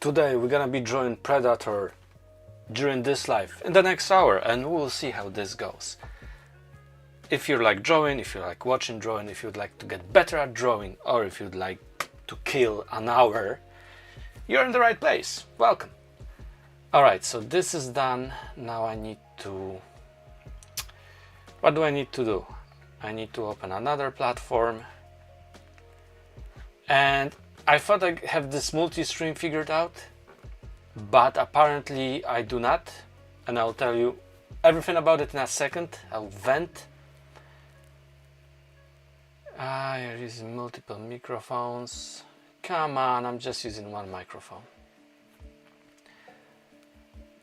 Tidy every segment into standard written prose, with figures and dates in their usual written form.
Today we're gonna be drawing Predator during this live in the next hour, and we'll see how this goes. If you like drawing, if you like watching drawing, if you'd like to get better at drawing, or if you'd like to kill an hour, you're in the right place. Welcome. Alright, so this is done. Now I need to... What do I need to do? I need to open another platform. And I thought I have this multi-stream figured out, but apparently I do not. And I'll tell you everything about it in a second. I'll vent. You're using multiple microphones. Come on, I'm just using one microphone.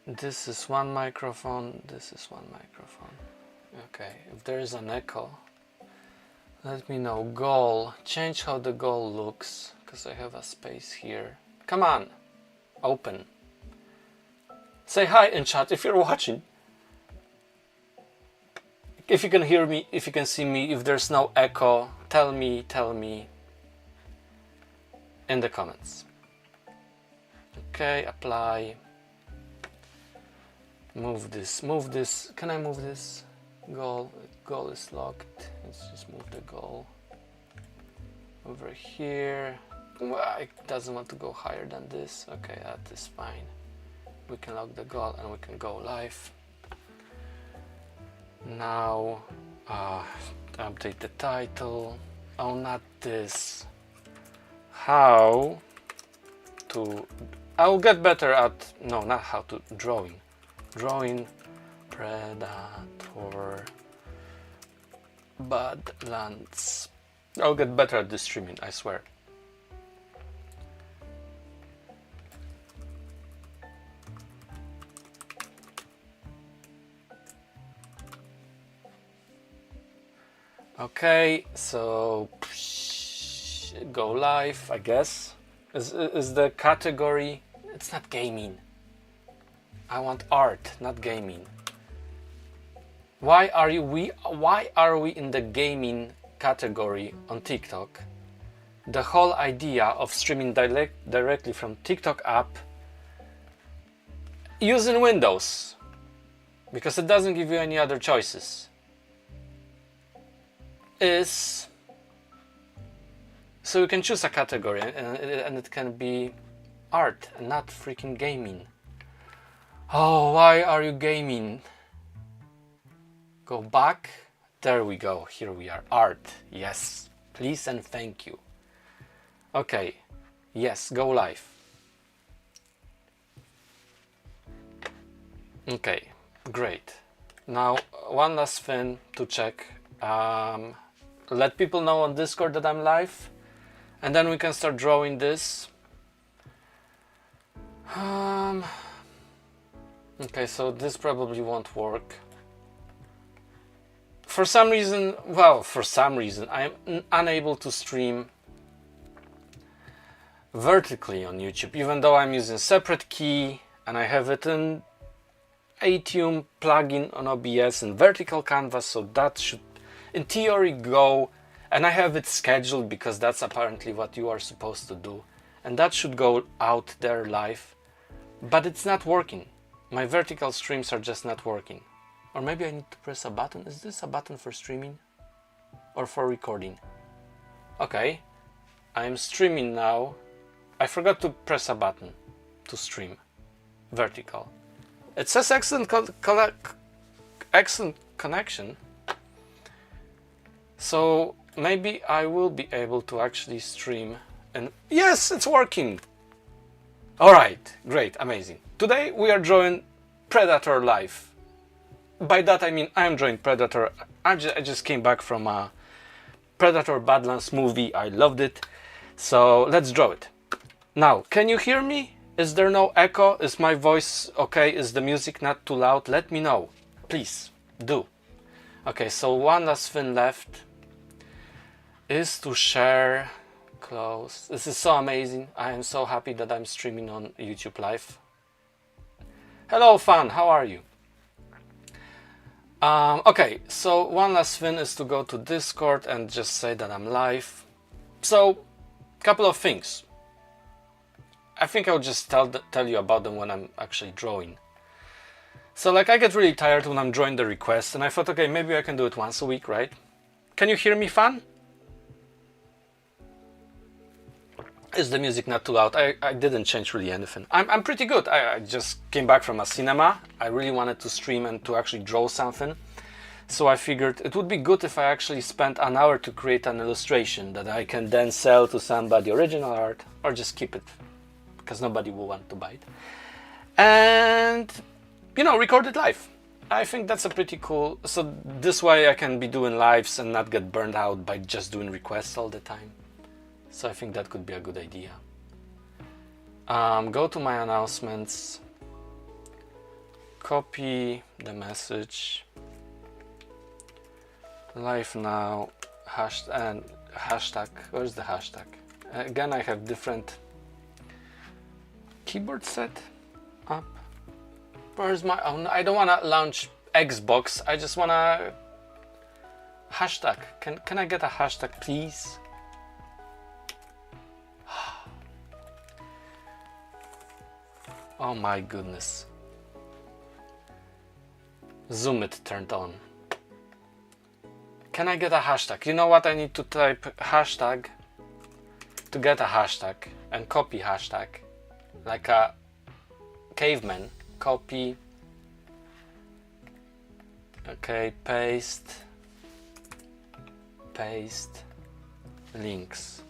This is one microphone, this is one microphone. Okay, if there is an echo, let me know. Goal, change how the goal looks, because I have a space here. Come on, open. Say hi in chat if you're watching. If you can hear me, if you can see me, if there's no echo, tell me in the comments. Okay, apply. Move this. Can I move this? Goal is locked. Let's just move the goal over here. Well, it doesn't want to go higher than this. Okay, that is fine. We can lock the goal and we can go live. Now update the title. Oh, not this. How to... I'll get better at... No, not how to... Drawing Predator Badlands. I'll get better at this streaming, I swear. Okay, so go live, I guess. Is the category... It's not gaming. I want art, not gaming. Why are we in the gaming category on TikTok? The whole idea of streaming directly from TikTok app using Windows, because it doesn't give you any other choices, is so you can choose a category and it can be art and not freaking gaming. Oh, why are you gaming? Go back. There we go. Here we are. Art. Yes. Please and thank you. Okay. Yes. Go live. Okay. Great. Now, one last thing to check. Let people know on Discord that I'm live. And then we can start drawing this. Okay, so this probably won't work. For some reason, I'm unable to stream vertically on YouTube, even though I'm using separate key and I have it in Atium plugin on OBS and vertical canvas, so that should in theory go, and I have it scheduled because that's apparently what you are supposed to do, and that should go out there live, but it's not working. My vertical streams are just not working. Or maybe I need to press a button. Is this a button for streaming or for recording? Okay, I'm streaming now. I forgot to press a button to stream vertical. It says excellent connection. So maybe I will be able to actually stream, and yes, it's working. All right, great, amazing. Today we are drawing Predator live. By that I mean I'm drawing Predator. I just came back from a Predator Badlands movie. I loved it. So let's draw it. Now, can you hear me? Is there no echo? Is my voice okay? Is the music not too loud? Let me know. Please, do. Okay, so one last thing left is to share... Close. This is so amazing. I am so happy that I'm streaming on YouTube live. Hello fan, how are you? Okay, so one last thing is to go to Discord and just say that I'm live. So, couple of things. I think I'll just tell you about them when I'm actually drawing. So like I get really tired when I'm drawing the request, and I thought, okay, maybe I can do it once a week, right? Can you hear me, fan? Is the music not too loud? I didn't change really anything. I'm pretty good. I just came back from a cinema. I really wanted to stream and to actually draw something. So I figured it would be good if I actually spent an hour to create an illustration that I can then sell to somebody, original art, or just keep it because nobody will want to buy it. And, you know, record it live. I think that's a pretty cool, so this way I can be doing lives and not get burned out by just doing requests all the time. So I think that could be a good idea. Go to my announcements, copy the message, live now, hashtag, where's the hashtag? Again, I have different keyboard set up. Where's my, oh, I don't want to launch Xbox, I just want to hashtag. Can I get a hashtag, please? Oh my goodness. Zoom it turned on. Can I get a hashtag? You know what? I need to type hashtag to get a hashtag and copy hashtag like a caveman. Copy. Okay, paste links.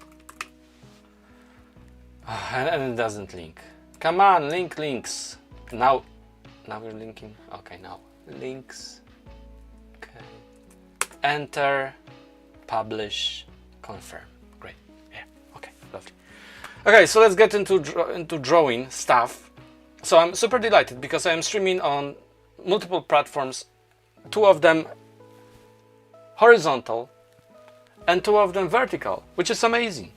And it doesn't link. Come on, links. Now we're linking. Okay, now links. Okay. Enter, publish, confirm. Great. Yeah. Okay. Lovely. Okay, so let's get into drawing stuff. So I'm super delighted because I am streaming on multiple platforms. 2 of them horizontal and 2 of them vertical, which is amazing.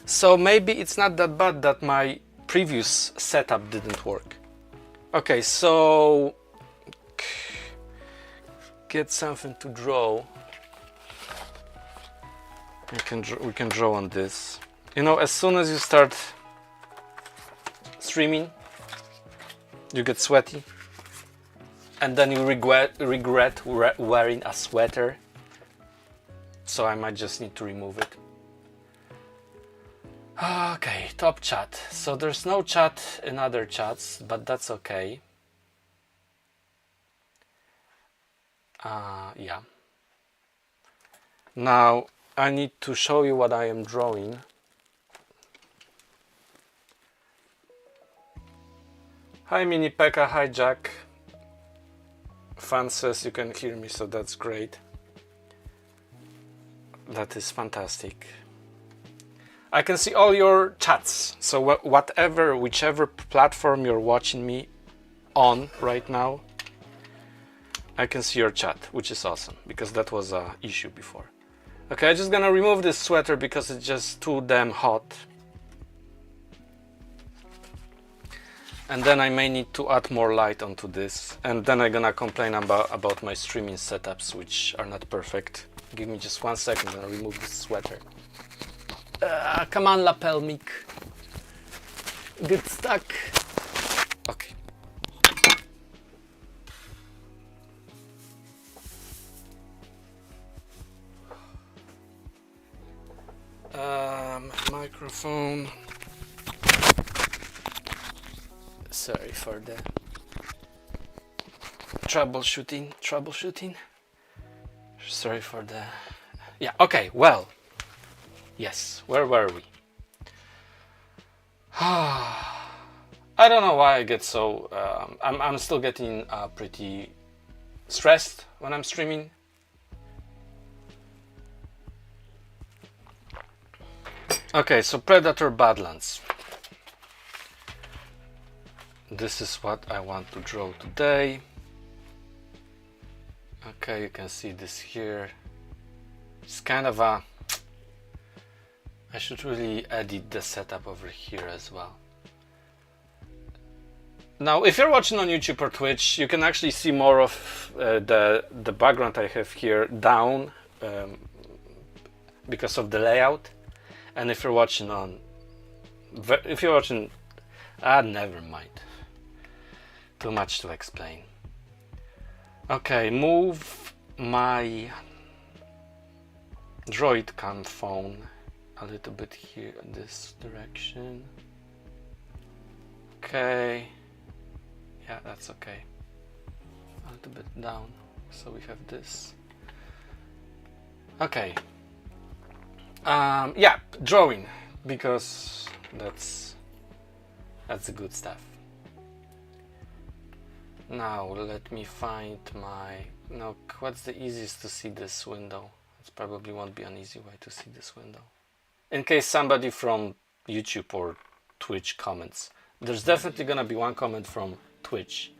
So maybe it's not that bad that my previous setup didn't work. Okay, so get something to draw. We can draw on this. You know, as soon as you start streaming, you get sweaty, and then you regret wearing a sweater. So I might just need to remove it. Okay, top chat. So there's no chat in other chats, but that's okay. Yeah. Now I need to show you what I am drawing. Hi Mini Pekka, hi Jack. Fan says you can hear me, so that's great. That is fantastic. I can see all your chats, so whichever platform you're watching me on right now, I can see your chat, which is awesome, because that was an issue before. Okay, I'm just gonna remove this sweater because it's just too damn hot. And then I may need to add more light onto this, and then I'm gonna complain about my streaming setups, which are not perfect. Give me just 1 second, I'm gonna remove this sweater. Come on, lapel Mick. Get stuck. Okay. Microphone. Sorry for the troubleshooting. Sorry for the... Yeah, okay, well. Yes, where were we? I don't know why I get so... I'm still getting pretty stressed when I'm streaming. Okay, so Predator Badlands. This is what I want to draw today. Okay, you can see this here. It's kind of a... I should really edit the setup over here as well. Now, if you're watching on YouTube or Twitch, you can actually see more of the background I have here down because of the layout. And if you're watching on If you're watching, never mind. Too much to explain. Okay, move my droid cam phone a little bit here in this direction. Okay, yeah, that's okay. A little bit down, so we have this. Okay. Yeah, drawing, because that's the good stuff. Now let me find my... Now, what's the easiest to see this window? It probably won't be an easy way to see this window. In case somebody from YouTube or Twitch comments. There's definitely gonna be one comment from Twitch,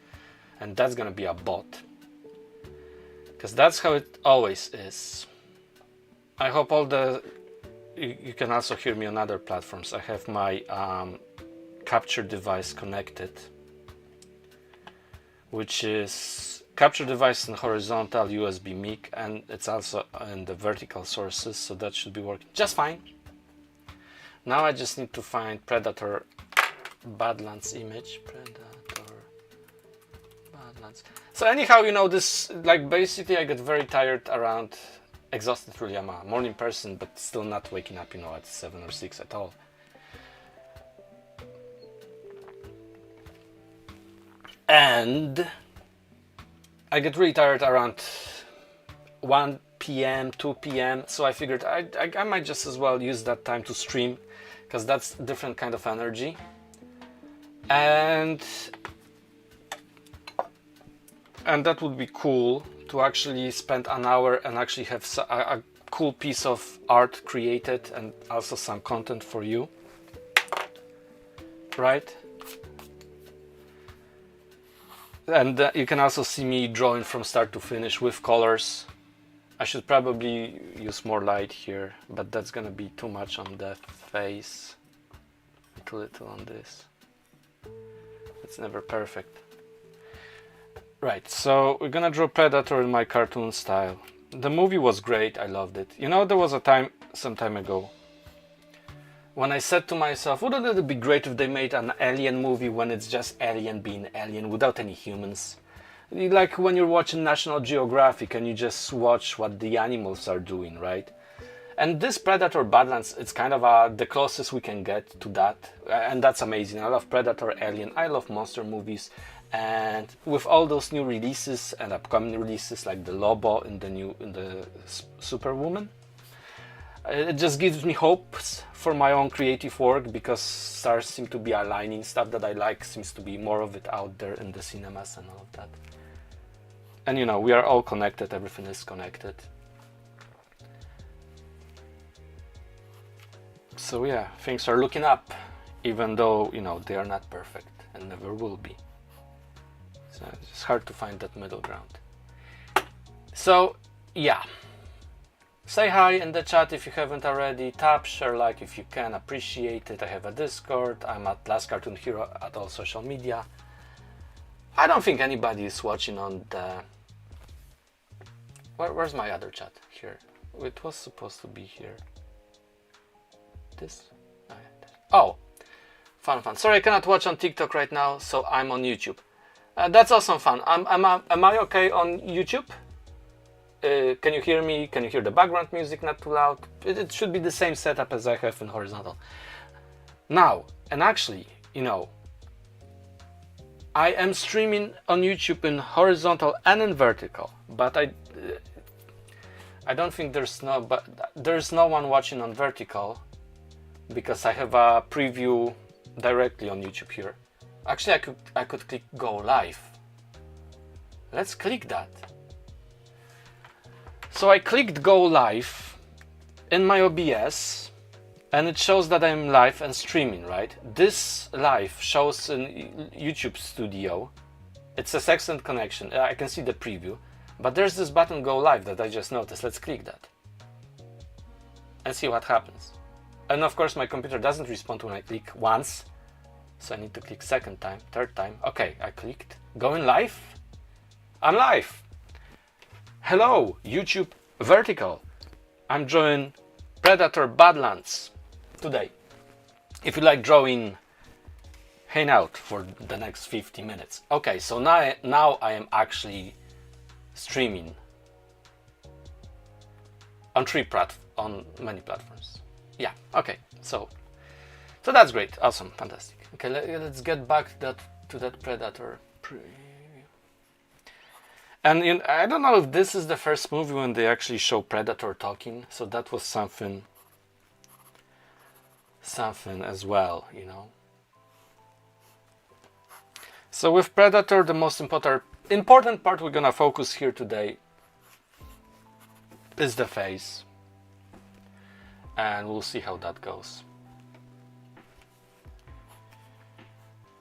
and that's gonna be a bot. Because that's how it always is. I hope all the... You can also hear me on other platforms. I have my capture device connected, which is capture device in horizontal USB mic, and it's also in the vertical sources, so that should be working just fine. Now I just need to find Predator Badlands image. Predator Badlands. So anyhow, you know, this, like, basically I get very tired around, exhausted really. I'm a morning person, but still not waking up, you know, at 7 or 6 at all. And I get really tired around 1 p.m, 2 p.m, so I figured I might just as well use that time to stream, because that's a different kind of energy. And that would be cool, to actually spend an hour and actually have a cool piece of art created, and also some content for you, right? And you can also see me drawing from start to finish with colors. I should probably use more light here, but that's gonna be too much on the face, too little on this. It's never perfect. Right, so we're gonna draw Predator in my cartoon style. The movie was great, I loved it. You know, there was a time, some time ago, when I said to myself, wouldn't it be great if they made an alien movie when it's just alien being alien without any humans? Like when you're watching National Geographic and you just watch what the animals are doing, right? And this Predator Badlands, it's kind of the closest we can get to that, and that's amazing. I love Predator, Alien, I love monster movies, and with all those new releases and upcoming releases like the Lobo in the Superwoman, it just gives me hopes for my own creative work, because stars seem to be aligning. Stuff that I like seems to be more of it out there in the cinemas and all of that. And you know, we are all connected, everything is connected. So yeah, things are looking up, even though, you know, they are not perfect and never will be. So it's hard to find that middle ground. So yeah, say hi in the chat if you haven't already. Tap, share, like if you can, appreciate it. I have a Discord. I'm at Last Cartoon Hero at all social media. I don't think anybody is watching on the... Where's my other chat? Here. It was supposed to be here. This? Oh, fun. Sorry, I cannot watch on TikTok right now, so I'm on YouTube. That's awesome fun. Am I okay on YouTube? Can you hear me? Can you hear the background music not too loud? It should be the same setup as I have in horizontal. Now, and actually, you know, I am streaming on YouTube in horizontal and in vertical, but I don't think there's no one watching on vertical, because I have a preview directly on YouTube here. Actually, I could click go live. Let's click that. So I clicked go live in my OBS, and it shows that I'm live and streaming, right? This live shows in YouTube Studio. It says excellent connection. I can see the preview, but there's this button go live that I just noticed. Let's click that and see what happens. And of course my computer doesn't respond when I click once, so I need to click second time, third time. Okay, I clicked going live. I'm live. Hello YouTube vertical. I'm drawing Predator Badlands today. If you like drawing, hang out for the next 50 minutes. Okay, so now I am actually streaming on on many platforms. Yeah, okay, so that's great, awesome, fantastic. Okay, let's get back to that Predator preview. And I don't know if this is the first movie when they actually show Predator talking, so that was something as well, you know. So with Predator, the most important part we're gonna focus here today is the face, and we'll see how that goes.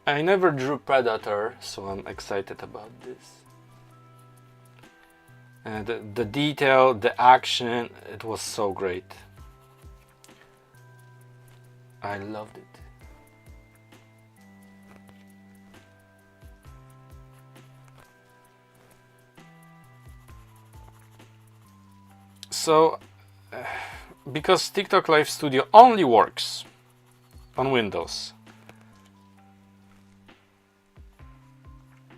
I never drew Predator, so I'm excited about this. And the detail, the action, it was so great. I loved it. So, because TikTok Live Studio only works on Windows,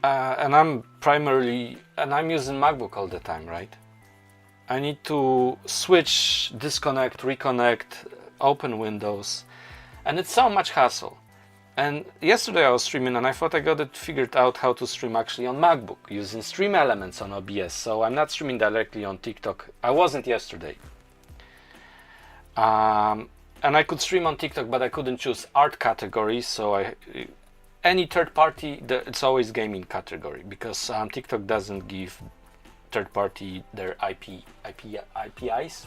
and I'm using MacBook all the time, right? I need to switch, disconnect, reconnect, open Windows, and it's so much hassle. And yesterday I was streaming and I thought I got it figured out how to stream actually on MacBook using Stream Elements on OBS. So I'm not streaming directly on TikTok. I wasn't yesterday. And I could stream on TikTok, but I couldn't choose art category. So any third party, it's always gaming category, because TikTok doesn't give third party their IPIs,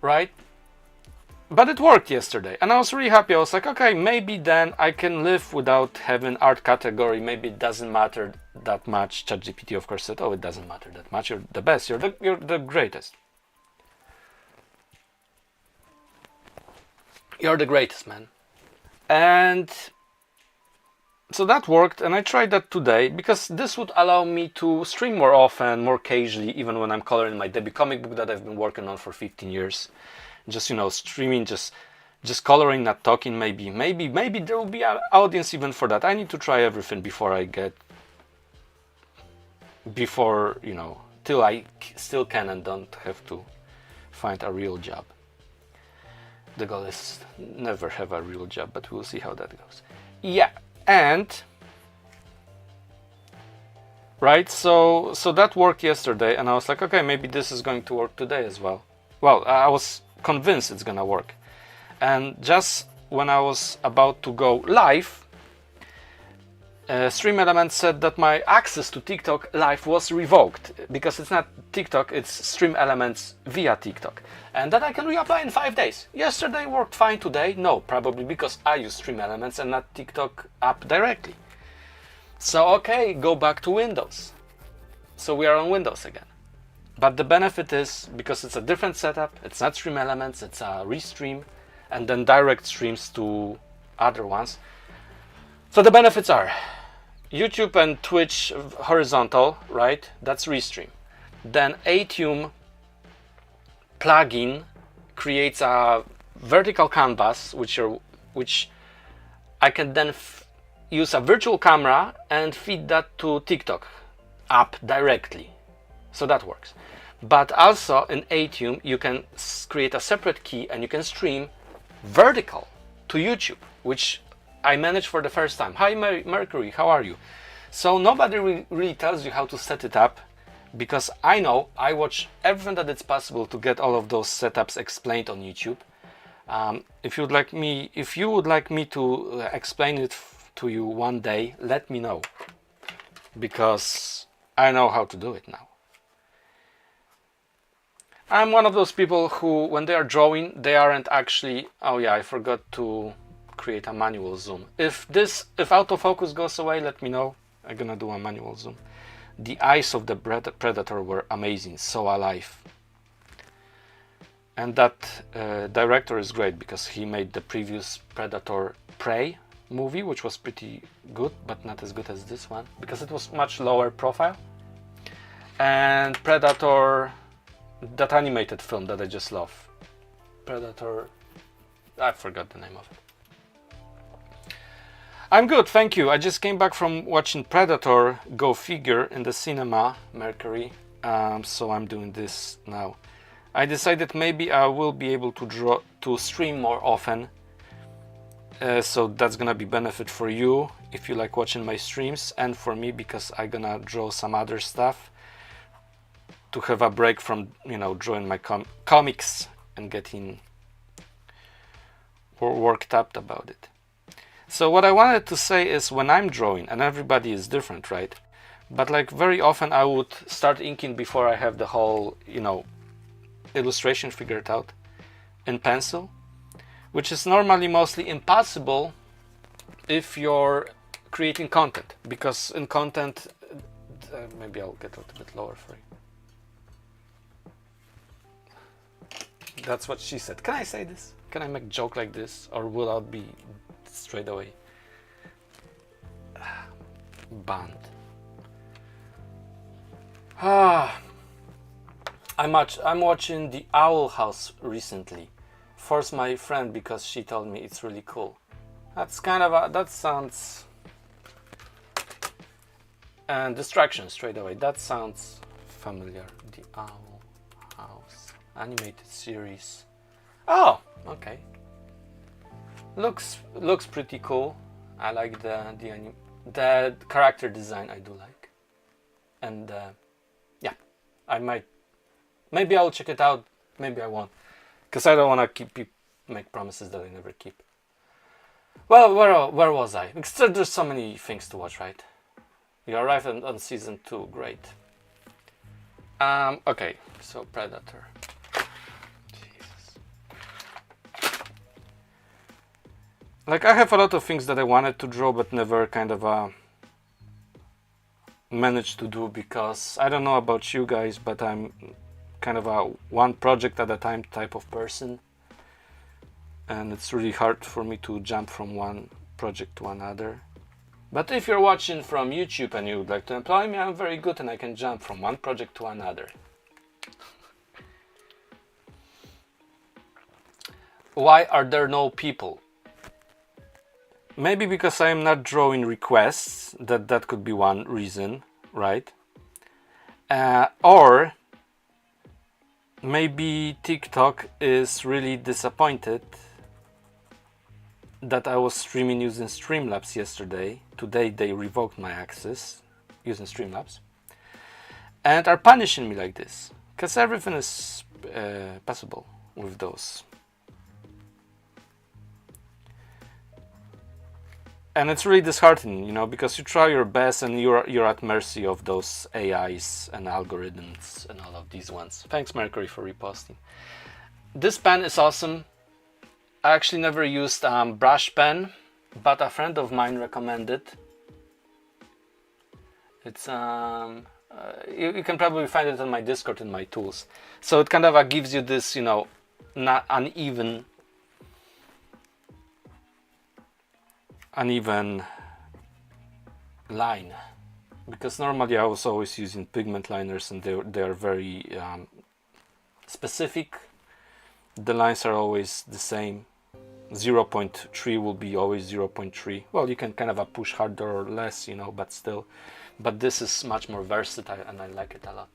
right? But it worked yesterday and I was really happy. I was like, okay, maybe then I can live without having art category. Maybe it doesn't matter that much. ChatGPT of course said, oh, it doesn't matter that much. You're the best. You're the greatest. You're the greatest, man. And so that worked, and I tried that today because this would allow me to stream more often, more occasionally, even when I'm coloring my debut comic book that I've been working on for 15 years. Just, streaming, just coloring, not talking. Maybe there will be an audience even for that. I need to try everything till I still can and don't have to find a real job. The goal is never have a real job, but we'll see how that goes. Yeah, and right, so that worked yesterday, and I was like, okay, maybe this is going to work today as well. Well, I was convinced it's gonna work, and just when I was about to go live, Stream Elements said that my access to TikTok Live was revoked because it's not TikTok, it's Stream Elements via TikTok, and that I can reapply in 5 days. Yesterday worked fine, today no, probably because I use Stream Elements and not TikTok app directly. So okay, go back to Windows. So we are on Windows again. But the benefit is, because it's a different setup, it's not Stream Elements, it's a restream, and then direct streams to other ones. So the benefits are YouTube and Twitch horizontal, right? That's restream. Then Atium plugin creates a vertical canvas, which I can then use a virtual camera and feed that to TikTok app directly. So that works. But also in Atium you can create a separate key and you can stream vertical to YouTube, which I managed for the first time. Hi Mercury, how are you? So nobody really tells you how to set it up, because I know I watch everything that it's possible to get all of those setups explained on YouTube. If you would like me to explain it to you one day, let me know, because I know how to do it now. I'm one of those people who, when they are drawing, they aren't actually... Oh yeah, I forgot to create a manual zoom. If autofocus goes away, let me know. I'm gonna do a manual zoom. The eyes of the Predator were amazing, so alive. And that director is great, because he made the previous Predator Prey movie, which was pretty good, but not as good as this one, because it was much lower profile. And Predator, that animated film that I just love, Predator I forgot the name of it. I'm good, thank you. I just came back from watching Predator, go figure, in the cinema, Mercury. So I'm doing this now. I decided maybe I will be able to stream more often. So that's gonna be benefit for you if you like watching my streams, and for me because I'm gonna draw some other stuff to have a break from, you know, drawing my comics and getting worked up about it. So what I wanted to say is, when I'm drawing, and everybody is different, right? But like very often I would start inking before I have the whole, you know, illustration figured out in pencil, which is normally mostly impossible if you're creating content, because in content, maybe I'll get a little bit lower for you. That's what she said. Can I say this? Can I make a joke like this, or will I be straight away banned? I'm watching The Owl House recently. Forced my friend because she told me it's really cool. That's kind of that sounds, and distraction straight away. That sounds familiar. The Owl House animated series. Oh, okay. Looks pretty cool. I like the character design. I do like, and yeah, maybe I'll check it out. Maybe I won't, because I don't want to make promises that I never keep. Well, where was I? Because there's so many things to watch, right? You arrived on season 2. Great. Okay, so Predator. Jesus. Like, I have a lot of things that I wanted to draw but never kind of managed to do, because I don't know about you guys, but I'm kind of a one project at a time type of person, and it's really hard for me to jump from one project to another. But if you're watching from YouTube and you would like to employ me, I'm very good and I can jump from one project to another. Why are there no people? Maybe because I'm not drawing requests. That could be one reason, right? Or maybe TikTok is really disappointed that I was streaming using Streamlabs yesterday. Today they revoked my access using Streamlabs and are punishing me like this, because everything is possible with those. And it's really disheartening, you know, because you try your best and you're at mercy of those AIs and algorithms and all of these ones. Thanks, Mercury, for reposting. This pen is awesome. I actually never used brush pen, but a friend of mine recommended. It's you can probably find it on my Discord in my tools. So it kind of gives you this, you know, not uneven line, because normally I was always using pigment liners and they are very specific. The lines are always the same. 0.3 will be always 0.3. Well, you can kind of push harder or less, you know, but still. But this is much more versatile and I like it a lot.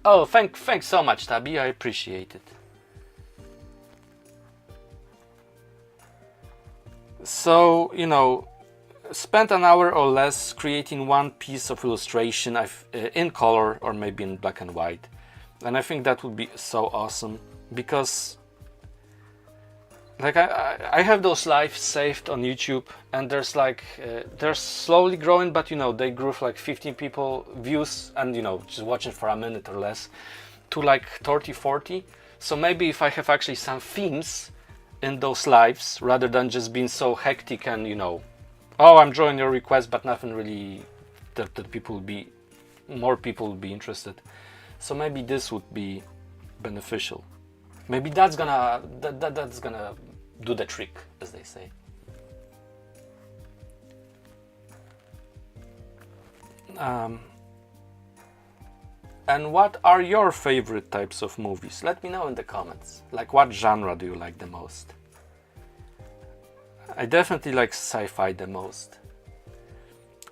Oh, thanks so much, Tabby. I appreciate it. So, you know, spend an hour or less creating one piece of illustration in color or maybe in black and white. And I think that would be so awesome, because like I have those lives saved on YouTube, and there's like they're slowly growing, but you know, they grew for like 15 people views and, you know, just watching for a minute or less, to like 30, 40. So maybe if I have actually some themes in those lives, rather than just being so hectic and, you know, oh, I'm drawing your request, but nothing really that more people will be interested. So maybe this would be beneficial. Maybe that's gonna do the trick, as they say. And what are your favorite types of movies? Let me know in the comments. Like, what genre do you like the most? I definitely like sci-fi the most.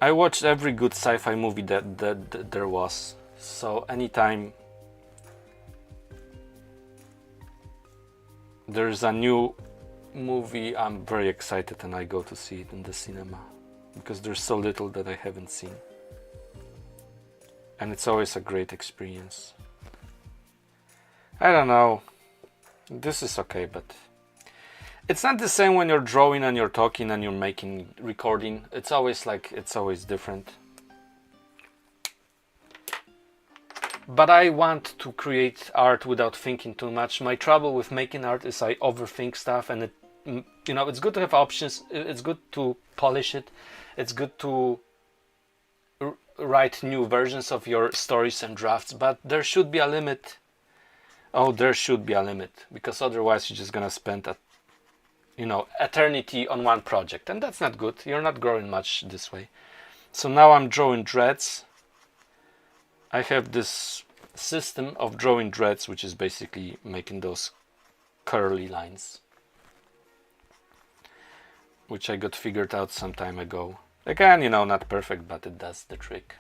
I watched every good sci-fi movie that there was. So anytime there's a new movie, I'm very excited and I go to see it in the cinema. Because there's so little that I haven't seen. And it's always a great experience. I don't know. This is okay, but it's not the same when you're drawing and you're talking and you're recording. It's always different. But I want to create art without thinking too much. My trouble with making art is I overthink stuff, and it's good to have options. It's good to polish it. It's good to write new versions of your stories and drafts, but there should be a limit. Oh, there should be a limit, because otherwise you're just gonna spend eternity on one project, and that's not good. You're not growing much this way. So now I'm drawing dreads. I have this system of drawing dreads, which is basically making those curly lines, which I got figured out some time ago. Again, not perfect, but it does the trick.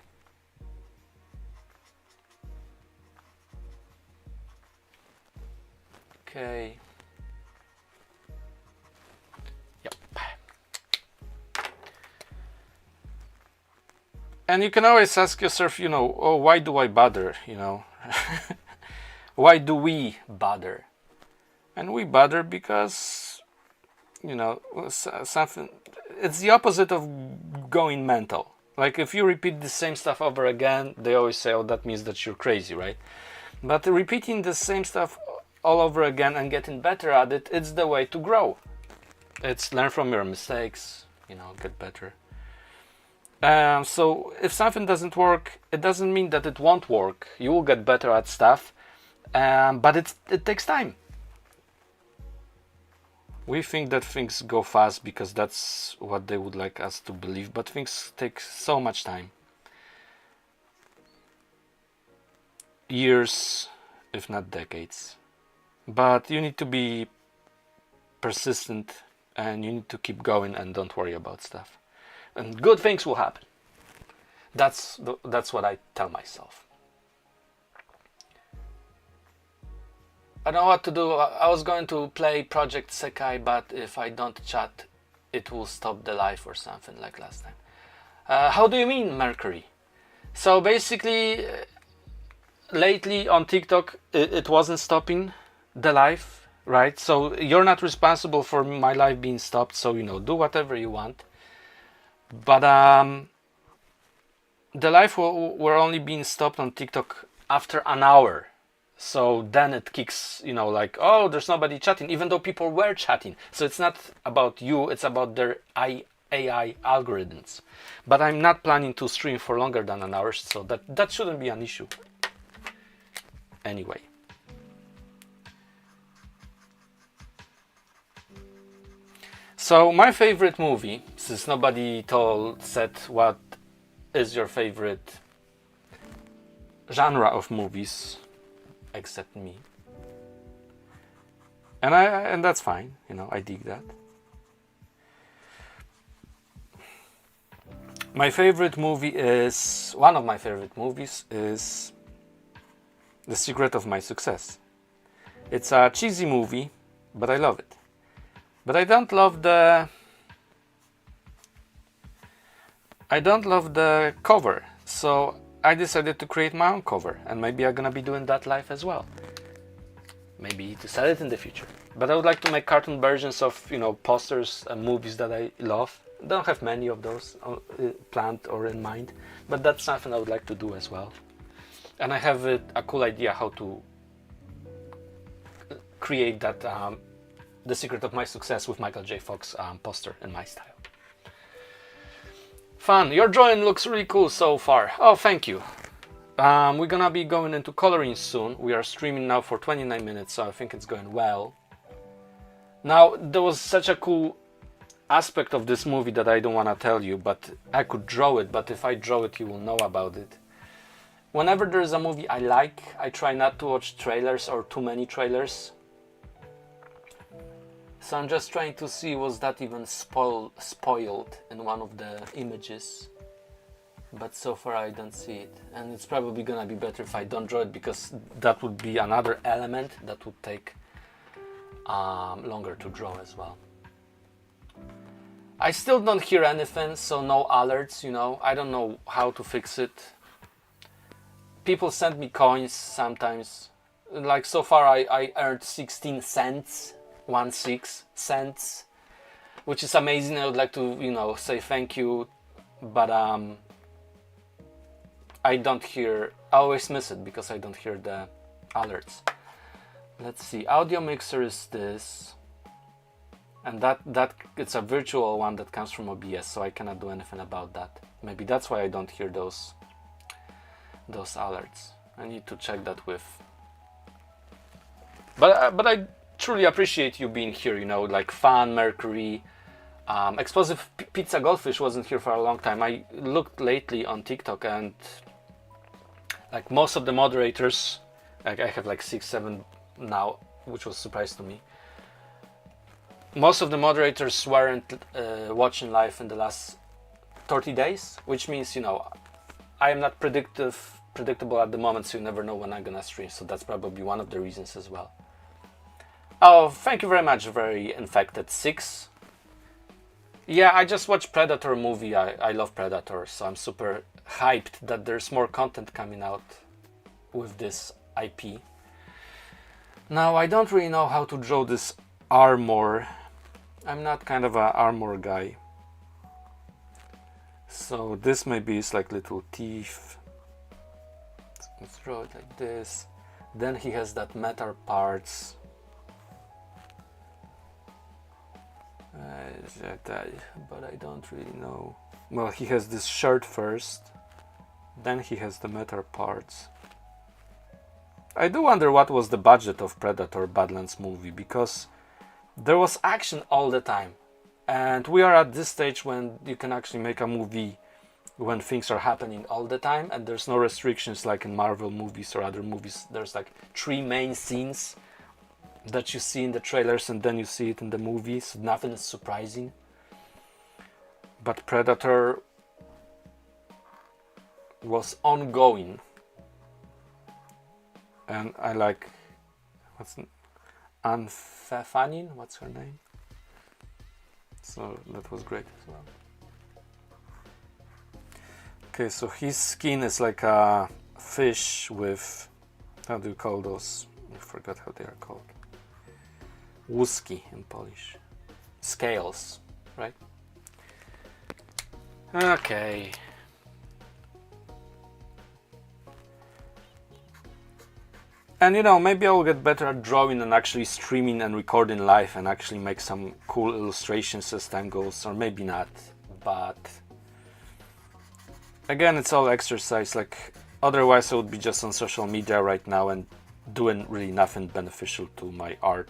Okay. Yep. And you can always ask yourself, oh, why do I bother, Why do we bother? And we bother because, something, it's the opposite of going mental. Like, if you repeat the same stuff over again, they always say, oh, that means that you're crazy, right? But repeating the same stuff all over again and getting better at it, it's the way to grow. It's learn from your mistakes, get better. So if something doesn't work, it doesn't mean that it won't work. You will get better at stuff, but it takes time. We think that things go fast because that's what they would like us to believe, but things take so much time. Years, if not decades. But you need to be persistent and you need to keep going and don't worry about stuff. And good things will happen. That's what I tell myself. I don't know what to do. I was going to play Project Sekai, but if I don't chat, it will stop the live or something like last time. How do you mean, Mercury? So basically, lately on TikTok, it wasn't stopping the live, right? So you're not responsible for my live being stopped, so do whatever you want. But the live were only being stopped on TikTok after an hour. So then it kicks, like, oh, there's nobody chatting, even though people were chatting. So it's not about you, it's about their AI algorithms. But I'm not planning to stream for longer than an hour, so that shouldn't be an issue. Anyway. So my favorite movie, since nobody said what is your favorite genre of movies, except me, and that's fine, I dig that. My favorite movie is one of my favorite movies is The Secret of My Success. It's a cheesy movie, but I love it. But I don't love the cover, so I decided to create my own cover, and maybe I'm gonna be doing that live as well. Maybe to sell it in the future. But I would like to make cartoon versions of, posters and movies that I love. I don't have many of those planned or in mind, but that's something I would like to do as well. And I have a cool idea how to create that The Secret of My Success with Michael J. Fox poster in my style. Fun. Your drawing looks really cool so far. Oh, thank you. We're gonna be going into coloring soon. We are streaming now for 29 minutes, so I think it's going well. Now, there was such a cool aspect of this movie that I don't want to tell you, but I could draw it, but if I draw it, you will know about it. Whenever there's a movie I like, I try not to watch trailers or too many trailers. So I'm just trying to see, was that even spoiled in one of the images. But so far I don't see it. And it's probably gonna be better if I don't draw it, because that would be another element that would take longer to draw as well. I still don't hear anything, so no alerts, you know. I don't know how to fix it. People send me coins sometimes. Like so far I earned 16 cents, 16 cents, which is amazing. I would like to, you know, say thank you, but I don't hear, I always miss it because I don't hear the alerts. Let's see, audio mixer is this, and that it's a virtual one that comes from OBS, so I cannot do anything about that. Maybe that's why I don't hear those alerts. I need to check that with. But I truly appreciate you being here. You know, like Fan Mercury, Explosive Pizza Goldfish wasn't here for a long time. I looked lately on TikTok, and like most of the moderators, like I have like 6-7 now, which was a surprise to me. Most of the moderators weren't watching live in the last 30 days, which means, you know, I am not predictable at the moment, so you never know when I'm gonna stream. So that's probably one of the reasons as well. Oh, thank you very much, Very Infected 6. Yeah, I just watched Predator movie. I love Predator, so I'm super hyped that there's more content coming out with this IP. Now, I don't really know how to draw this armor. I'm not kind of an armor guy. So this maybe is like little teeth. Let's draw it like this. Then he has that metal parts. But I don't really know. Well, he has this shirt first. Then he has the metal parts. I do wonder what was the budget of Predator Badlands movie, because there was action all the time. And we are at this stage when you can actually make a movie when things are happening all the time, and there's no restrictions like in Marvel movies or other movies. There's like 3 main scenes that you see in the trailers, and then you see it in the movie, so nothing is surprising. But Predator was ongoing, and I like, Anne Fanin, what's her name? So that was great as well. Okay, so his skin is like a fish with, how do you call those? I forgot how they are called. Łuski in Polish. Scales, right? Okay. And you know, maybe I'll get better at drawing and actually streaming and recording live and actually make some cool illustrations as time goes, or maybe not. But again, it's all exercise. Like, otherwise I would be just on social media right now and doing really nothing beneficial to my art.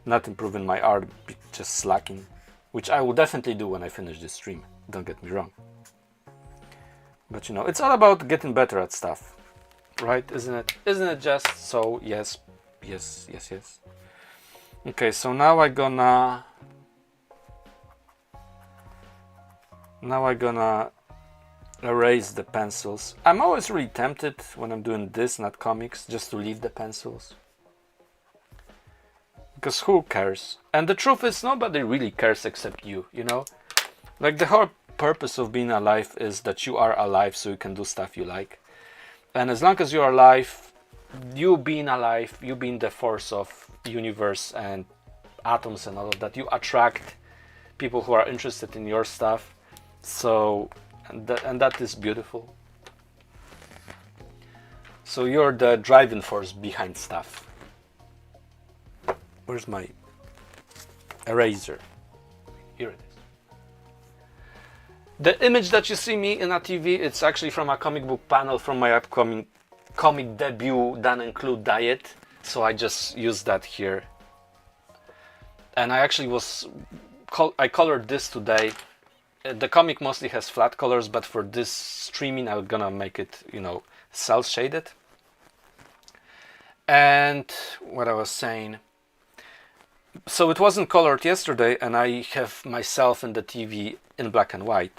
Not improving my art, just slacking, which I will definitely do when I finish this stream, don't get me wrong. But you know, it's all about getting better at stuff, right? Isn't it? Isn't it just? So yes. Okay, so now I'm gonna erase the pencils. I'm always really tempted when I'm doing this, not comics, just to leave the pencils. Because who cares? And the truth is, nobody really cares except you, you know? Like, the whole purpose of being alive is that you are alive so you can do stuff you like. And as long as you're alive, you being alive, you being the force of universe and atoms and all of that, you attract people who are interested in your stuff. So, and that is beautiful. So you're the driving force behind stuff. Where's my eraser? Here it is. The image that you see me in a TV, it's actually from a comic book panel from my upcoming comic debut, Done Include Diet. So I just used that here. And I actually I colored this today. The comic mostly has flat colors, but for this streaming I'm gonna make it, cel shaded. And what I was saying, so it wasn't colored yesterday, and I have myself and the TV in black and white,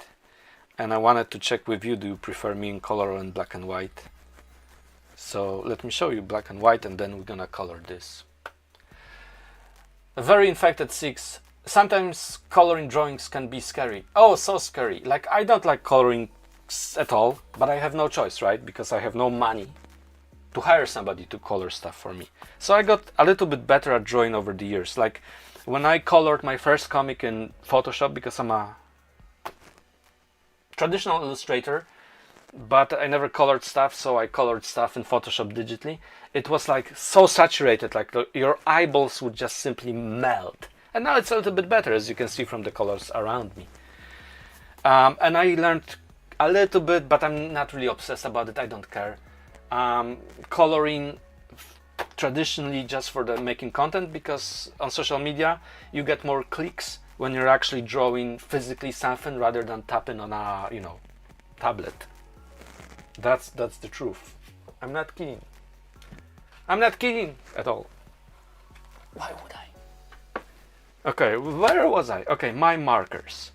and I wanted to check with you, do you prefer me in color or in black and white? So let me show you black and white, and then we're gonna color this. A very infected 6. Sometimes coloring drawings can be scary. Oh, so scary. Like, I don't like coloring at all, but I have no choice, right? Because I have no money to hire somebody to color stuff for me. So I got a little bit better at drawing over the years. Like when I colored my first comic in Photoshop, because I'm a traditional illustrator, but I never colored stuff, so I colored stuff in Photoshop digitally. It was like so saturated, like your eyeballs would just simply melt. And now it's a little bit better, as you can see from the colors around me. And I learned a little bit, but I'm not really obsessed about it. I don't care. Coloring traditionally just for the making content, because on social media you get more clicks when you're actually drawing physically something rather than tapping on a tablet. That's the truth. I'm not kidding. I'm not kidding at all. Why would I? Okay, where was I? Okay, my markers.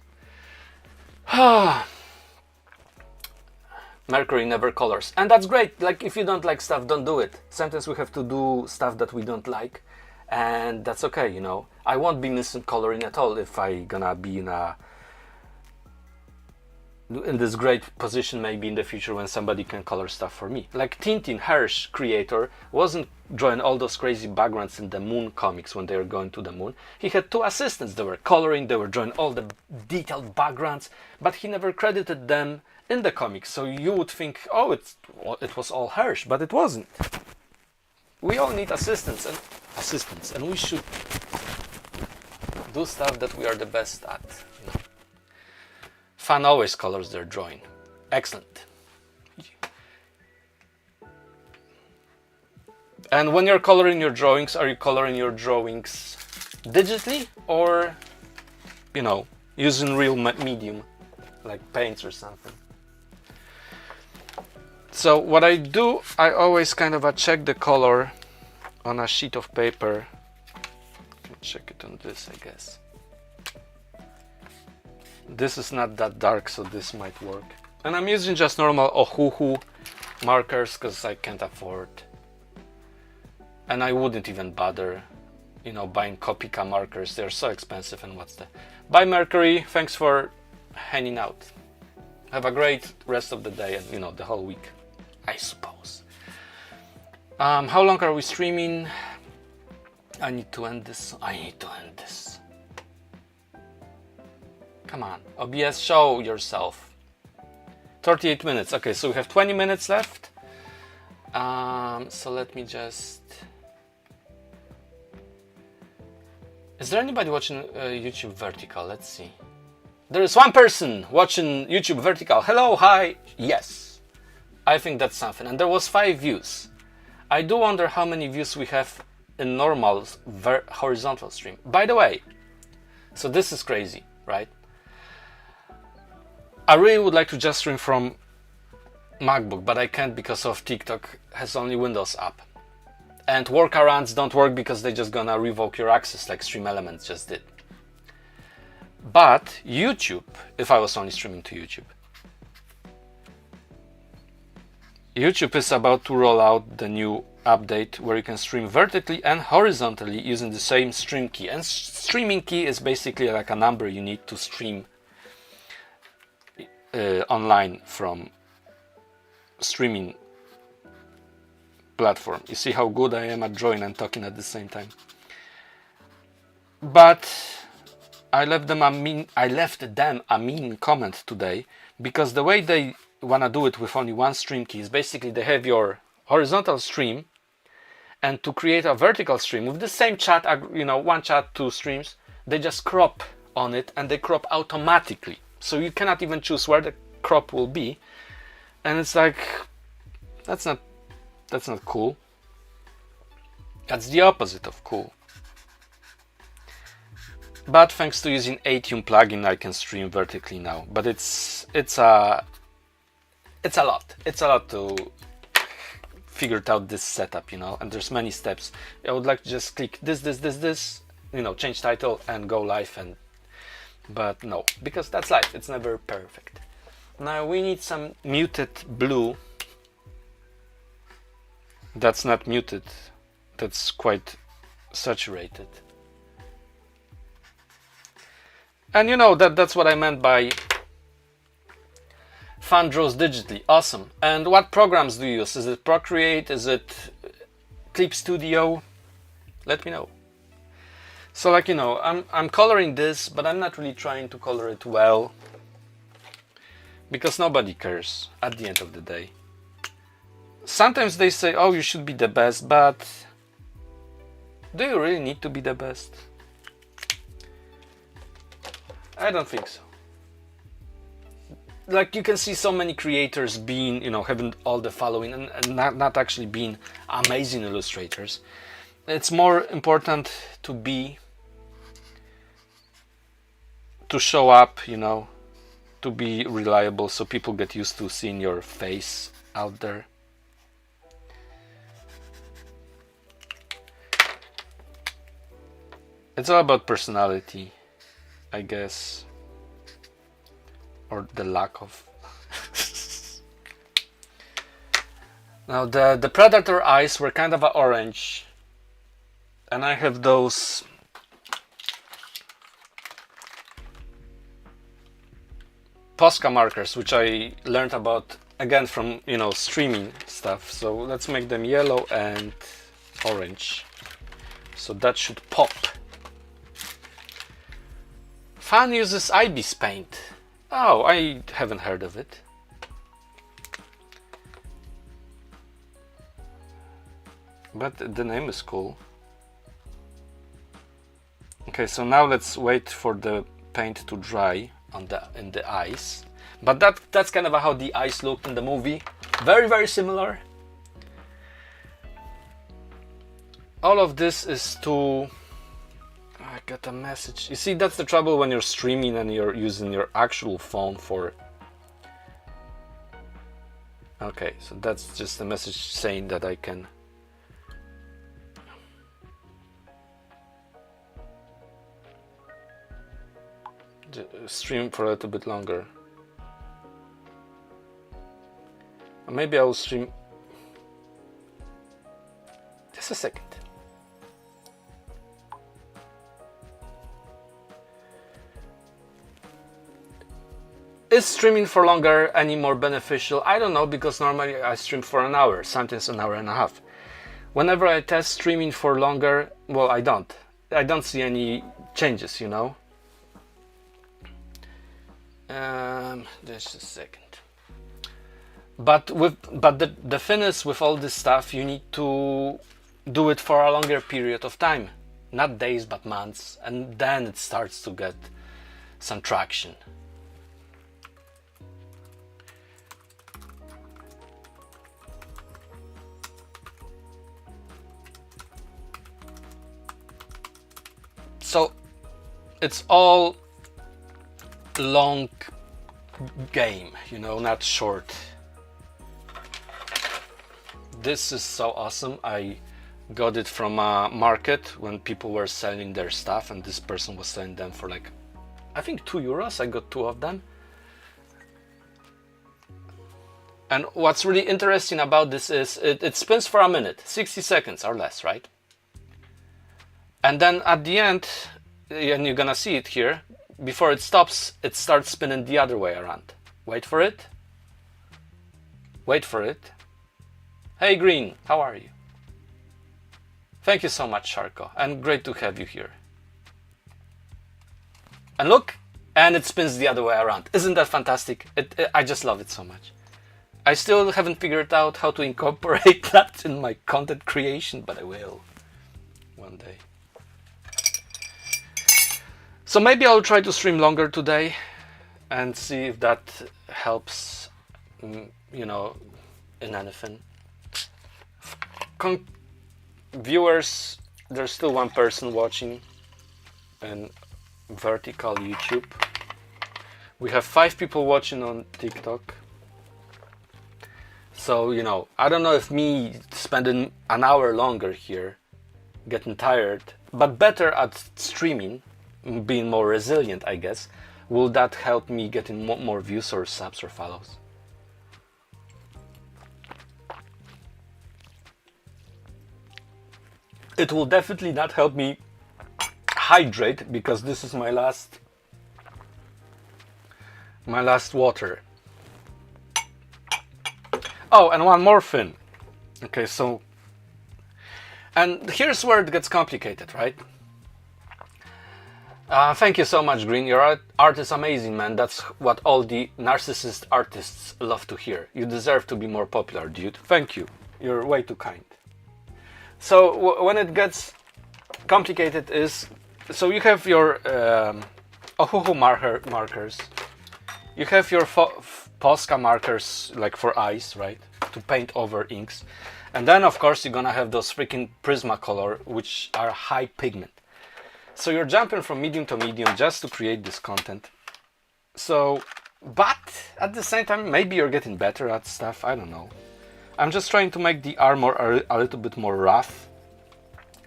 Mercury never colors, and that's great. Like, if you don't like stuff, don't do it. Sometimes we have to do stuff that we don't like, and that's okay, I won't be missing coloring at all if I gonna be in this great position maybe in the future when somebody can color stuff for me. Like Tintin Hirsch, creator, wasn't drawing all those crazy backgrounds in the Moon comics when they were going to the moon. He had 2 assistants. They were coloring, they were drawing all the detailed backgrounds, but he never credited them in the comics. So you would think, oh, it was all Hirsch, but it wasn't. We all need assistants, and we should do stuff that we are the best at. Fan always colors their drawing. Excellent. And when you're coloring your drawings, are you coloring your drawings digitally or, using real medium, like paints or something? So what I do, I always kind of check the color on a sheet of paper. Check it on this, I guess. This is not that dark, so this might work. And I'm using just normal Ohuhu markers because I can't afford. And I wouldn't even bother, buying Copica markers. They're so expensive, and what's the... Bye, Mercury. Thanks for hanging out. Have a great rest of the day and, the whole week, I suppose. How long are we streaming? I need to end this. Come on, OBS, show yourself. 38 minutes. Okay, so we have 20 minutes left. So let me just... Is there anybody watching YouTube Vertical? Let's see. There is one person watching YouTube Vertical. Hello, hi. Yes. I think that's something. And there was 5 views. I do wonder how many views we have in normal horizontal stream. By the way, so this is crazy, right? I really would like to just stream from MacBook, but I can't because of TikTok has only Windows app. And workarounds don't work because they're just gonna revoke your access like Stream Elements just did. But YouTube, if I was only streaming to YouTube. YouTube is about to roll out the new update where you can stream vertically and horizontally using the same stream key. And streaming key is basically like a number you need to stream online from streaming platform. You see how good I am at drawing and talking at the same time. But I left them a mean comment today because the way they want to do it with only one stream key is basically they have your horizontal stream, and to create a vertical stream with the same chat, one chat, 2 streams, they just crop on it and they crop automatically. So you cannot even choose where the crop will be. And it's like, that's not cool. That's the opposite of cool. But thanks to using Atum plugin, I can stream vertically now. But it's a lot. It's a lot to figure out this setup, you know. And there's many steps. I would like to just click this, you know, change title and go live. But no, because that's life. It's never perfect. Now we need some muted blue. That's not muted. That's quite saturated. And you know, that's what I meant by fun draws digitally. Awesome. And what programs do you use? Is it Procreate? Is it Clip Studio? Let me know. So, like, you know, I'm coloring this, but I'm not really trying to color it well, because nobody cares at the end of the day. Sometimes they say, oh, you should be the best, but do you really need to be the best? I don't think so. Like, you can see so many creators being, you know, having all the following and not actually being amazing illustrators. It's more important to show up, you know, to be reliable, so people get used to seeing your face out there. It's all about personality, I guess, or the lack of. Now the predator eyes were kind of an orange, and I have those Posca markers, which I learned about again from, you know, streaming stuff. So let's make them yellow and orange. So that should pop. Fan uses Ibis paint. Oh, I haven't heard of it. But the name is cool. Okay, so now let's wait for the paint to dry in the eyes. But that's kind of how the eyes looked in the movie. Very, very similar. All of this is to... I got a message. You see, that's the trouble when you're streaming and you're using your actual phone for... Okay, so that's just a message saying that I can... stream for a little bit longer. Maybe I will stream... Just a second. Is streaming for longer any more beneficial? I don't know, because normally I stream for an hour, sometimes an hour and a half. Whenever I test streaming for longer, well, I don't see any changes, you know. Just a second. But the thing is, with all this stuff, you need to do it for a longer period of time, not days but months, and then it starts to get some traction. So it's all long game, you know, not short. This is so awesome. I got it from a market when people were selling their stuff, and this person was selling them for like, I think €2. I got 2 of them. And what's really interesting about this is it spins for a minute, 60 seconds or less, right? And then at the end, and you're gonna see it here, before it stops, it starts spinning the other way around. Wait for it. Wait for it. Hey Green, how are you? Thank you so much, Sharko, and great to have you here. And look, and it spins the other way around. Isn't that fantastic? I just love it so much. I still haven't figured out how to incorporate that in my content creation, but I will one day. So maybe I'll try to stream longer today and see if that helps, you know, in anything. Viewers, there's still one person watching, and vertical YouTube. We have 5 people watching on TikTok. So, you know, I don't know if me spending an hour longer here, getting tired, but better at streaming, being more resilient, I guess, will that help me getting more views or subs or follows? It will definitely not help me hydrate, because this is my last water. Oh, and one more thing. Okay, so, and here's where it gets complicated, right? Thank you so much, Green. Your art is amazing, man. That's what all the narcissist artists love to hear. You deserve to be more popular, dude. Thank you. You're way too kind. So when it gets complicated is, so you have your Ohuhu markers. You have your Posca markers, like for eyes, right? To paint over inks. And then, of course, you're gonna have those freaking Prismacolor, which are high pigment. So you're jumping from medium to medium just to create this content. So, but at the same time, maybe you're getting better at stuff, I don't know. I'm just trying to make the armor a little bit more rough.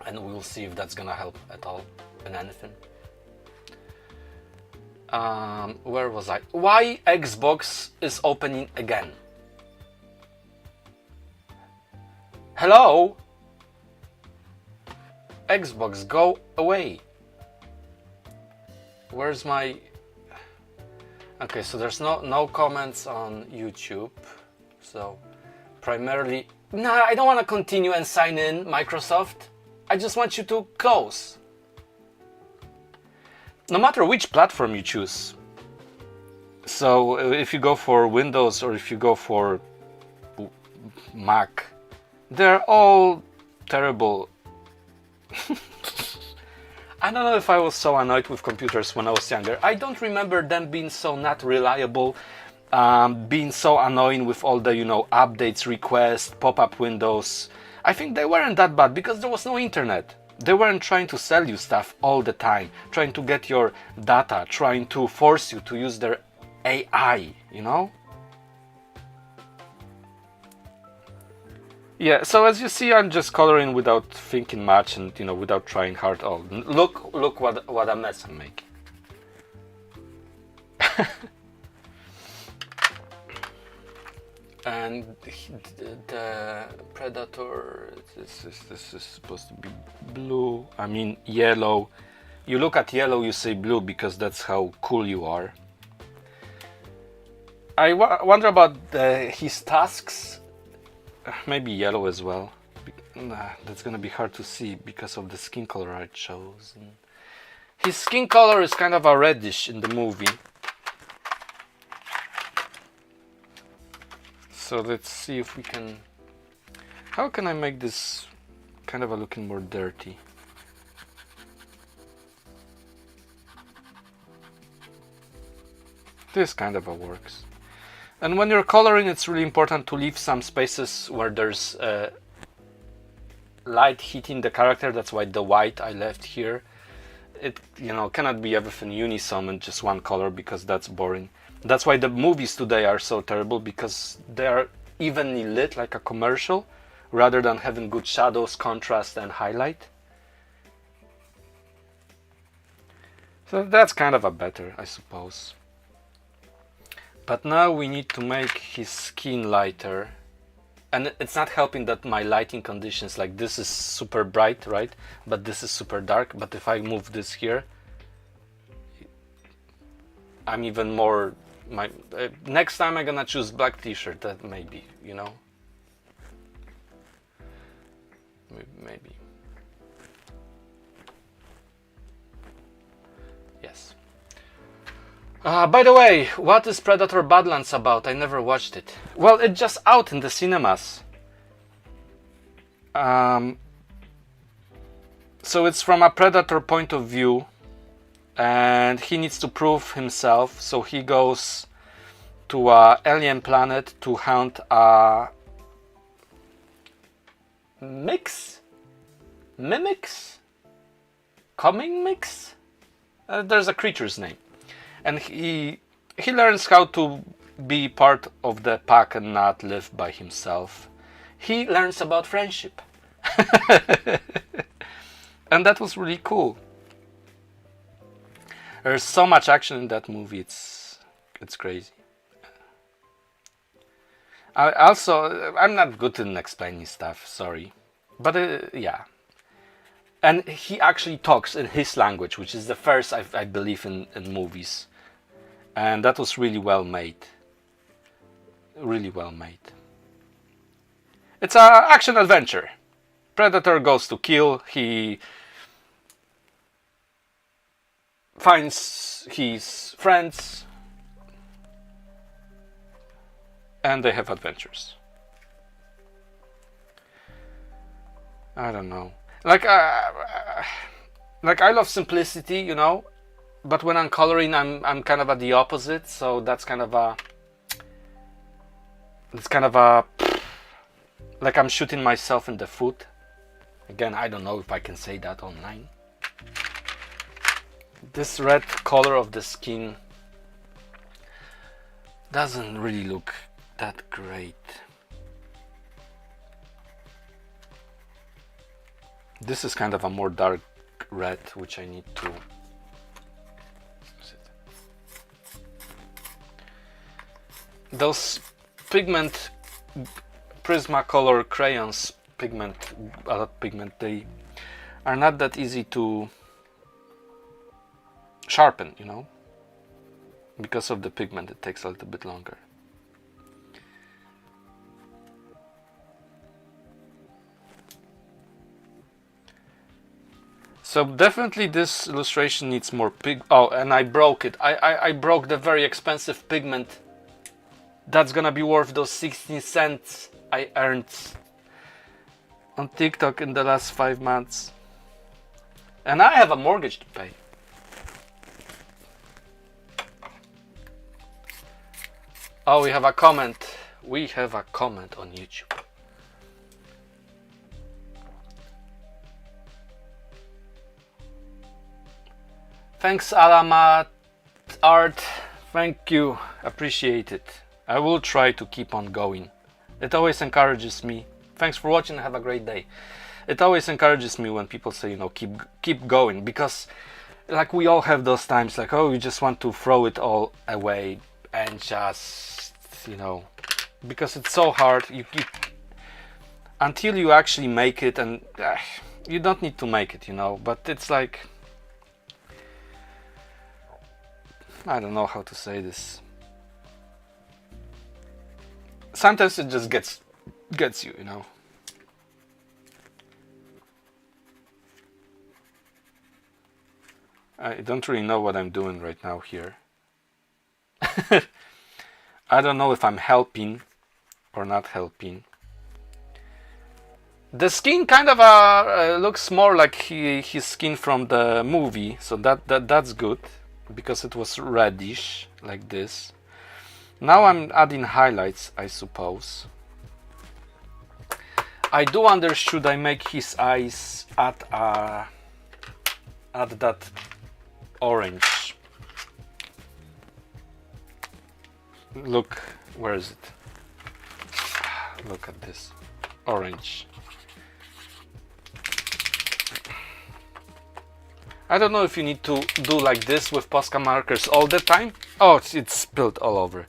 And we'll see if that's gonna help at all in anything. Where was I? Why Xbox is opening again? Hello? Xbox, go away. Where's my... Okay, so there's no comments on YouTube. So primarily... Nah, I don't want to continue and sign in, Microsoft. I just want you to close. No matter which platform you choose. So if you go for Windows or if you go for Mac, they're all terrible. I don't know if I was so annoyed with computers when I was younger. I don't remember them being so not reliable, being so annoying with all the, you know, updates, requests, pop-up windows. I think they weren't that bad because there was no internet. They weren't trying to sell you stuff all the time, trying to get your data, trying to force you to use their AI, you know? Yeah, so as you see, I'm just coloring without thinking much and, you know, without trying hard at all. Look what a mess I'm making. And the Predator, this is supposed to be blue, I mean yellow. You look at yellow, you say blue because that's how cool you are. I wonder about his tusks. Maybe yellow as well. Nah, that's gonna be hard to see because of the skin color I chose. His skin color is kind of a reddish in the movie. So let's see if we can... How can I make this kind of a looking more dirty? This kind of a works. And when you're coloring, it's really important to leave some spaces where there's light hitting the character. That's why the white I left here. It, you know, cannot be everything uniform and just one color because that's boring. That's why the movies today are so terrible, because they are evenly lit like a commercial rather than having good shadows, contrast and highlight. So that's kind of a better, I suppose. But now we need to make his skin lighter. And it's not helping that my lighting conditions, like this is super bright, right? But this is super dark. But if I move this here, I'm even more... next time I'm gonna choose black t-shirt, that maybe, you know? Maybe. Yes. By the way, what is Predator Badlands about? I never watched it. Well, it's just out in the cinemas. So it's from a Predator point of view, and he needs to prove himself. So he goes to an alien planet to hunt a mimics, coming mix. There's a creature's name, and he learns how to be part of the pack and not live by himself. He learns about friendship, and that was really cool. There's so much action in that movie. It's crazy. I'm not good in explaining stuff. Sorry, but yeah. And he actually talks in his language, which is the first I believe in movies, and that was really well made. Really well made. It's an action adventure. Predator goes to kill. He finds his friends, and they have adventures. I don't know. Like I love simplicity, you know, but when I'm coloring, I'm kind of at the opposite. So that's kind of a like I'm shooting myself in the foot. Again, I don't know if I can say that online. This red color of the skin doesn't really look that great. This is kind of a more dark red, which I need to... Those pigment Prismacolor crayons pigment, they are not that easy to sharpen, you know, because of the pigment. It takes a little bit longer. So definitely this illustration needs more oh, and I broke it. I broke the very expensive pigment. That's gonna be worth those 16 cents I earned on TikTok in the last 5 months. And I have a mortgage to pay. Oh, we have a comment. We have a comment on YouTube. Thanks, Alamat Art. Thank you. Appreciate it. I will try to keep on going. It always encourages me. Thanks for watching. Have a great day. It always encourages me when people say, you know, keep going, because like we all have those times like, oh, you just want to throw it all away and just, you know, because it's so hard. You until you actually make it, and you don't need to make it, you know, but it's like, I don't know how to say this. Sometimes it just gets you, you know. I don't really know what I'm doing right now here. I don't know if I'm helping or not helping. The skin kind of looks more like his skin from the movie, so that's good, because it was reddish like this. Now I'm adding highlights, I suppose. I do wonder, should I make his eyes at that orange? Look, where is it? Look at this orange. I don't know if you need to do like this with Posca markers all the time. Oh, it's spilled all over.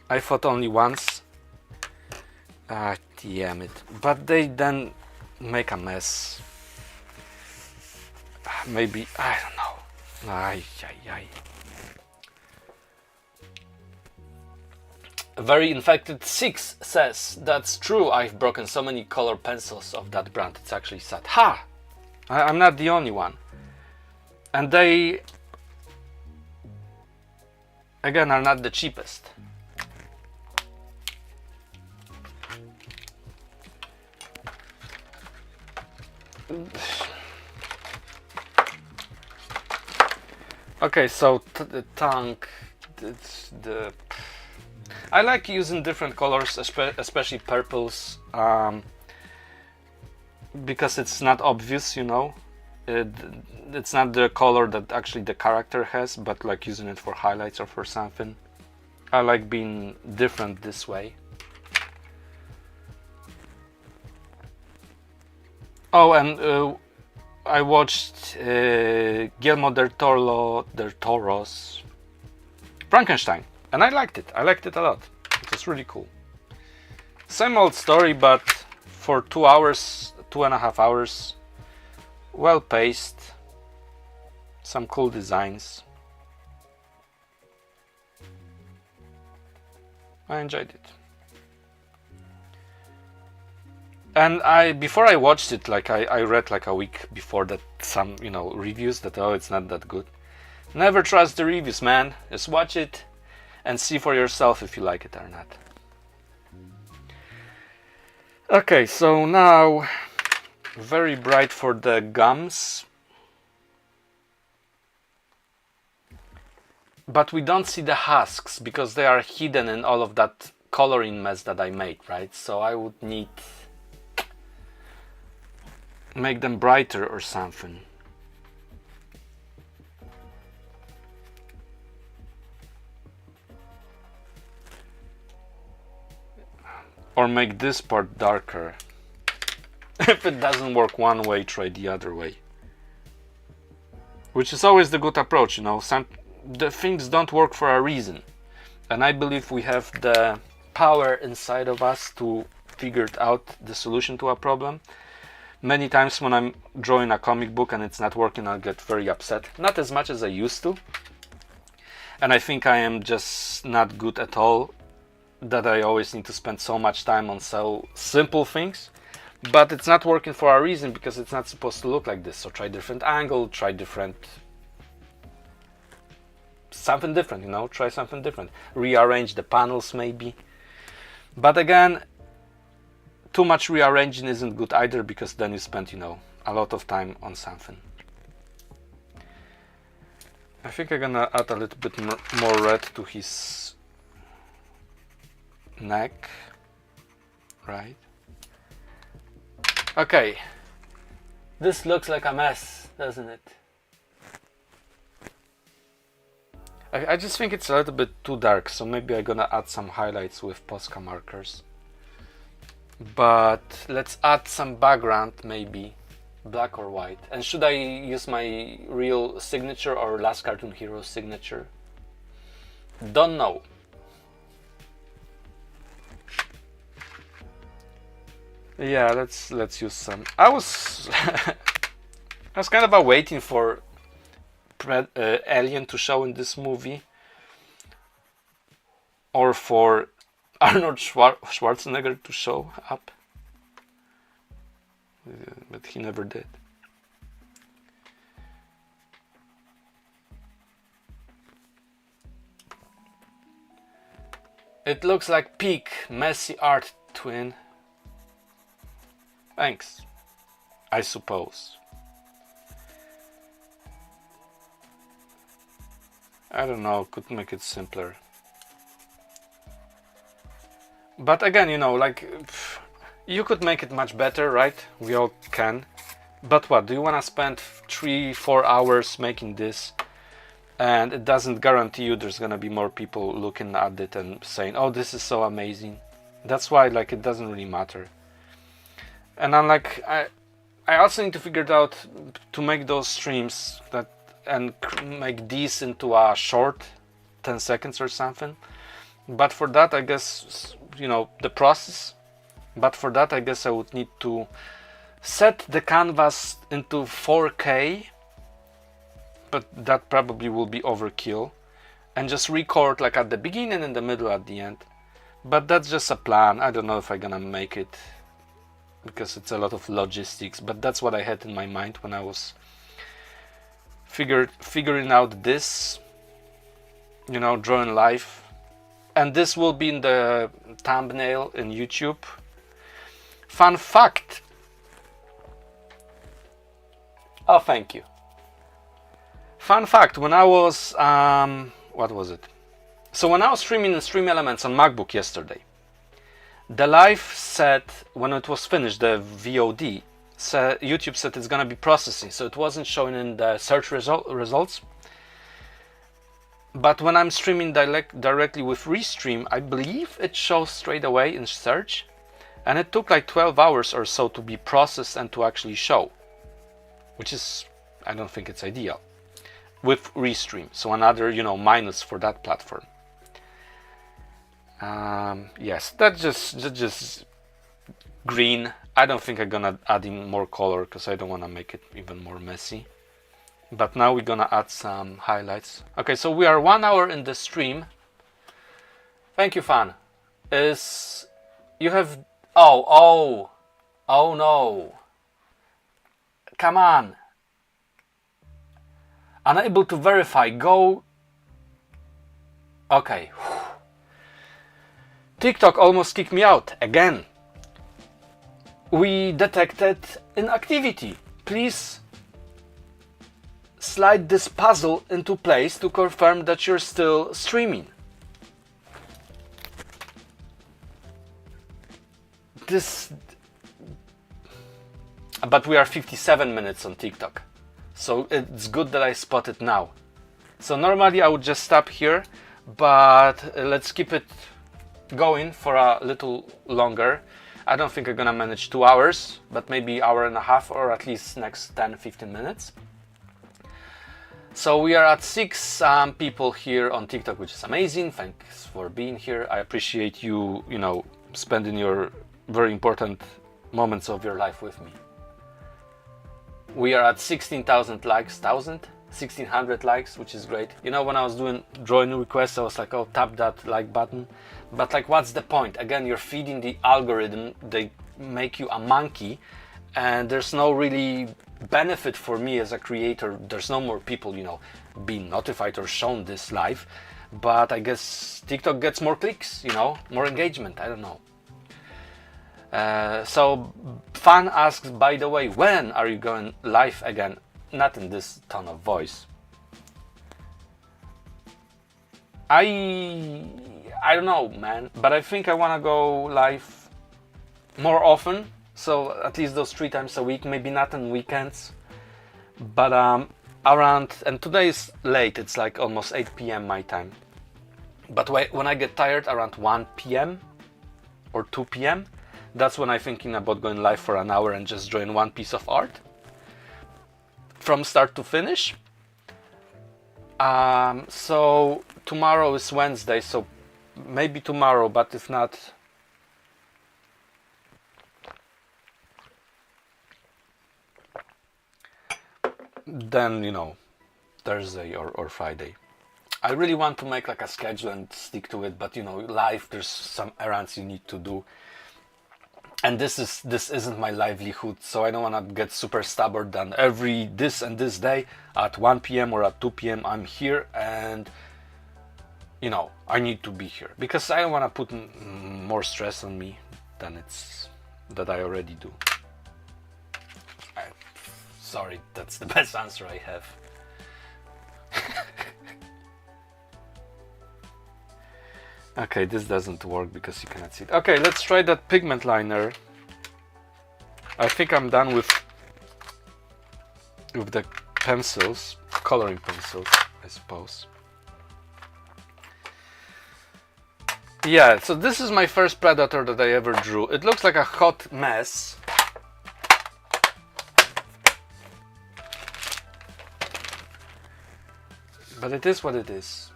I thought only once. Ah, damn it. But they then make a mess. Maybe, I don't know. Ay, ay, ay. Very Infected 6 says, that's true, I've broken so many color pencils of that brand, it's actually sad. Ha! I'm not the only one. And they, again, are not the cheapest. Okay, so the tank, I like using different colors, especially purples, because it's not obvious, you know. it's not the color that actually the character has, but like using it for highlights or for something. I like being different this way. Oh, and I watched Guillermo del Toro's Frankenstein, and I liked it. I liked it a lot. It was really cool. Same old story, but for 2 hours, 2.5 hours, well paced, some cool designs. I enjoyed it. And before I watched it, like I read like a week before that some, you know, reviews that, oh, it's not that good. Never trust the reviews, man. Just watch it and see for yourself if you like it or not. Okay, so now very bright for the gums. But we don't see the husks because they are hidden in all of that coloring mess that I made, right? So I would need make them brighter or something. Or make this part darker. If it doesn't work one way, try the other way. Which is always the good approach, you know. The things don't work for a reason. And I believe we have the power inside of us to figure out the solution to a problem. Many times when I'm drawing a comic book and it's not working, I'll get very upset. Not as much as I used to. And I think I am just not good at all, that I always need to spend so much time on so simple things. But it's not working for a reason, because it's not supposed to look like this. So try different angle, try something different, you know, try something different. Rearrange the panels maybe. But again, too much rearranging isn't good either, because then you spend, you know, a lot of time on something. I think I'm gonna add a little bit more red to his neck, right? Okay, this looks like a mess, doesn't it? I just think it's a little bit too dark, so maybe I'm gonna add some highlights with Posca markers. But let's add some background, maybe black or white. And should I use my real signature or Last Cartoon Hero signature? Don't know. Yeah, let's use some. I was kind of waiting for Alien to show in this movie, or for Arnold Schwarzenegger to show up, but he never did. It looks like peak messy art, twin. Thanks, I suppose. I don't know, could make it simpler. But again, you know, like, you could make it much better, right? We all can. But what, do you want to spend 3-4 hours making this? And it doesn't guarantee you there's gonna be more people looking at it and saying, oh, this is so amazing. That's why, like, it doesn't really matter. And I'm like, I also need to figure it out to make those streams and make these into a short 10 seconds or something. But for that, I guess, you know, the process. But for that, I guess I would need to set the canvas into 4K. But that probably will be overkill. And just record like at the beginning and the middle at the end. But that's just a plan. I don't know if I'm gonna make it, because it's a lot of logistics. But that's what I had in my mind when I was figuring out this, you know, drawing live. And this will be in the thumbnail in YouTube. Fun fact. Oh, thank you. Fun fact, when I was what was it? So when I was streaming in Stream Elements on MacBook yesterday, the live set, when it was finished, the VOD YouTube said it's gonna be processing, so it wasn't showing in the search results. But when I'm streaming directly with Restream, I believe it shows straight away in search, and it took like 12 hours or so to be processed and to actually show, which is, I don't think it's ideal with Restream. So another, you know, minus for that platform. Yes, that's just green. I don't think I'm gonna add in more color because I don't want to make it even more messy. But now we're gonna add some highlights. Okay, so we are 1 hour in the stream. Thank you, fan. You have oh no. Come on. Unable to verify. Go. Okay. TikTok almost kicked me out again. We detected inactivity. Please slide this puzzle into place to confirm that you're still streaming. But we are 57 minutes on TikTok, so it's good that I spot it now. So normally I would just stop here, but let's keep it going for a little longer. I don't think I'm gonna manage 2 hours, but maybe hour and a half, or at least next 10-15 minutes. So we are at 6 people here on TikTok, which is amazing. Thanks for being here. I appreciate you, you know, spending your very important moments of your life with me. We are at 16,000 likes, 1,600 likes, which is great. You know, when I was doing drawing requests, I was like, oh, tap that like button. But like, what's the point? Again, you're feeding the algorithm. They make you a monkey, and there's no really benefit for me as a creator. There's no more people, you know, being notified or shown this live. But I guess TikTok gets more clicks, you know, more engagement. I don't know. So fan asks, by the way, when are you going live again? Not in this tone of voice. I don't know, man, but I think I want to go live more often. So at least those 3 times a week, maybe not on weekends, but around, and today is late, it's like almost 8 p.m. my time. But when I get tired around 1 p.m. or 2 p.m., that's when I'm thinking about going live for an hour and just drawing one piece of art from start to finish. So tomorrow is Wednesday, so maybe tomorrow, but if not, then, you know, Thursday or Friday. I really want to make like a schedule and stick to it, but you know, life, there's some errands you need to do. And this isn't my livelihood, so I don't want to get super stubborn than this day at 1 p.m. or at 2 p.m. I'm here, and you know, I need to be here because I don't want to put more stress on me than that I already do. Sorry, that's the best answer I have. Okay, this doesn't work because you cannot see it. Okay, let's try that pigment liner. I think I'm done with the pencils, coloring pencils, I suppose. Yeah, so this is my first Predator that I ever drew. It looks like a hot mess. But it is what it is.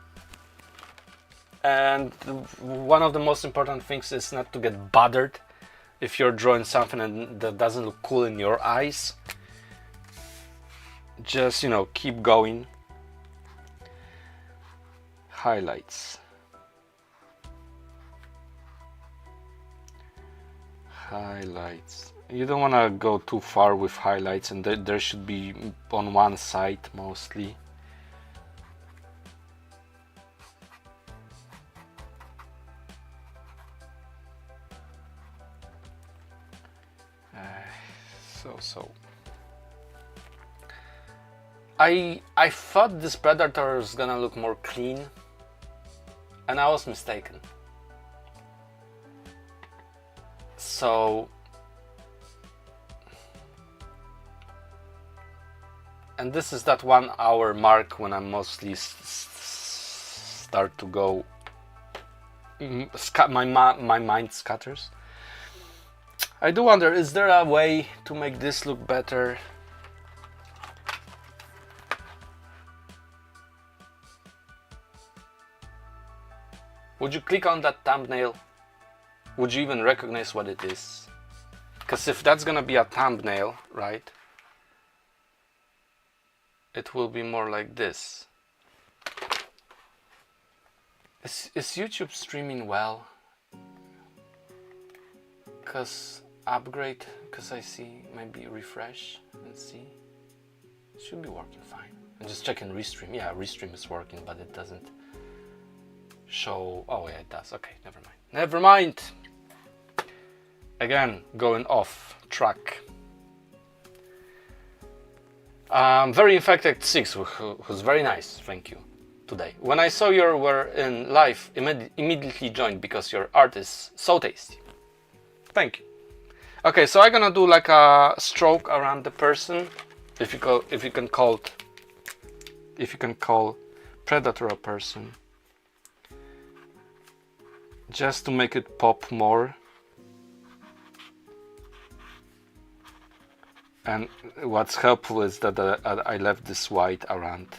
And one of the most important things is not to get bothered if you're drawing something that doesn't look cool in your eyes. Just, you know, keep going. Highlights. Highlights. You don't want to go too far with highlights, and there should be on one side mostly. So I thought this Predator is gonna look more clean, and I was mistaken. So And this is that 1 hour mark when I mostly start to go, my mind scatters. I do wonder, is there a way to make this look better? Would you click on that thumbnail? Would you even recognize what it is? Because if that's gonna be a thumbnail, right, it will be more like this. Is YouTube streaming well? Because upgrade, because I see, maybe refresh and see. It should be working fine. I'm just checking Restream. Yeah, Restream is working, but it doesn't show. Oh yeah, it does. Okay, never mind. Never mind. Again, going off track. Very Infected 6, who's very nice, thank you, today. When I saw you were in live, immediately joined because your art is so tasty. Thank you. Okay, so I'm gonna do like a stroke around the person, if you can call Predator a person, just to make it pop more. And what's helpful is that I left this white around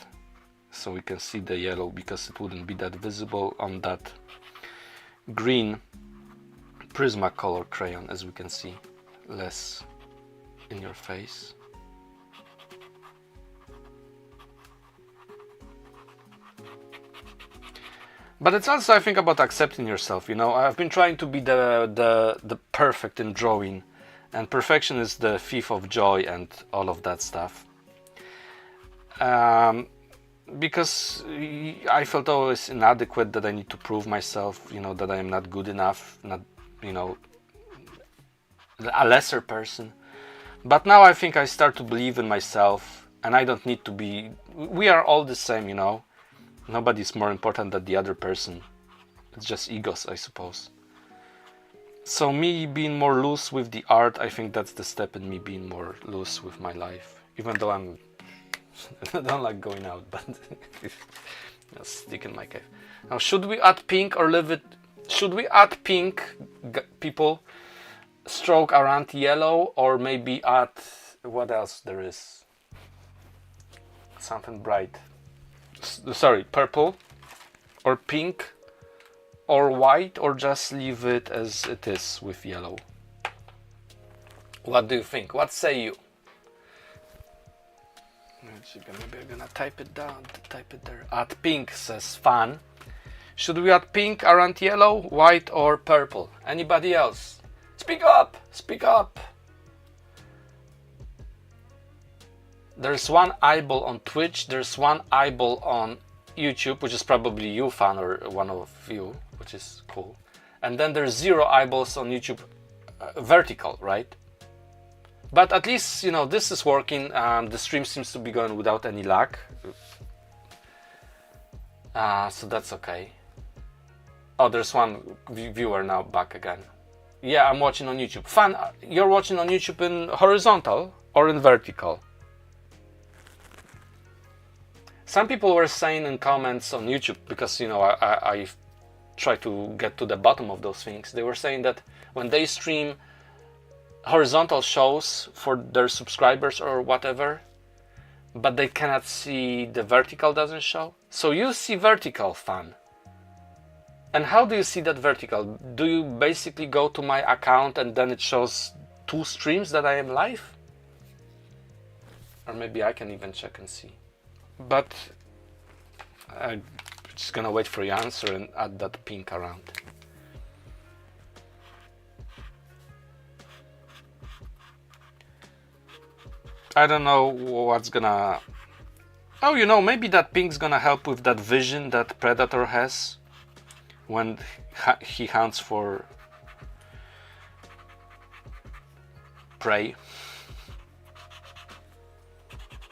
so we can see the yellow, because it wouldn't be that visible on that green Prismacolor crayon, as we can see, less in your face. But it's also, I think, about accepting yourself, you know. I've been trying to be the perfect in drawing, and perfection is the thief of joy and all of that stuff. Because I felt always inadequate, that I need to prove myself, you know, that I am not good enough, not, you know, a lesser person. But now I think I start to believe in myself, and I don't need to be, we are all the same, you know. Nobody's more important than the other person. It's just egos, I suppose. So me being more loose with the art, I think that's the step in me being more loose with my life. Even though I don't like going out, but I'll stick in my cave. Now, should we add pink or leave it? Should we add pink, people? Stroke around yellow, or maybe add, what else there is? Something bright. Sorry, purple or pink or white, or just leave it as it is with yellow? What do you think? What say you? Maybe I'm gonna type it down, type it there. Add pink, says Fan. Should we add pink around yellow, white or purple? Anybody else? Speak up! Speak up! There's one eyeball on Twitch, there's one eyeball on YouTube, which is probably you, Fan, or one of you, which is cool. And then there's 0 eyeballs on YouTube, vertical, right? But at least, you know, this is working. The stream seems to be going without any lag. So that's okay. Oh, there's one viewer now back again. Yeah, I'm watching on YouTube. Fan, you're watching on YouTube in horizontal or in vertical? Some people were saying in comments on YouTube, because, you know, I try to get to the bottom of those things. They were saying that when they stream horizontal shows for their subscribers or whatever, but they cannot see the vertical doesn't show. So you see vertical, Fan. And how do you see that vertical? Do you basically go to my account and then it shows 2 streams that I am live? Or maybe I can even check and see. But I'm just gonna wait for your answer and add that pink around. I don't know what's gonna... Oh, you know, maybe that pink's gonna help with that vision that Predator has when he hunts for prey.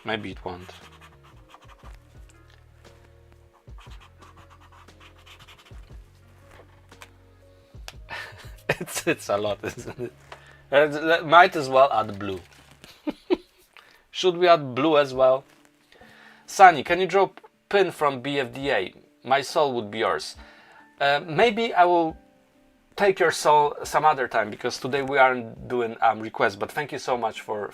Maybe it won't. It's a lot, isn't it? Might as well add blue. Should we add blue as well? Sunny, can you draw pin from BFDA? My soul would be yours. Maybe I will take your soul some other time, because today we aren't doing requests, but thank you so much for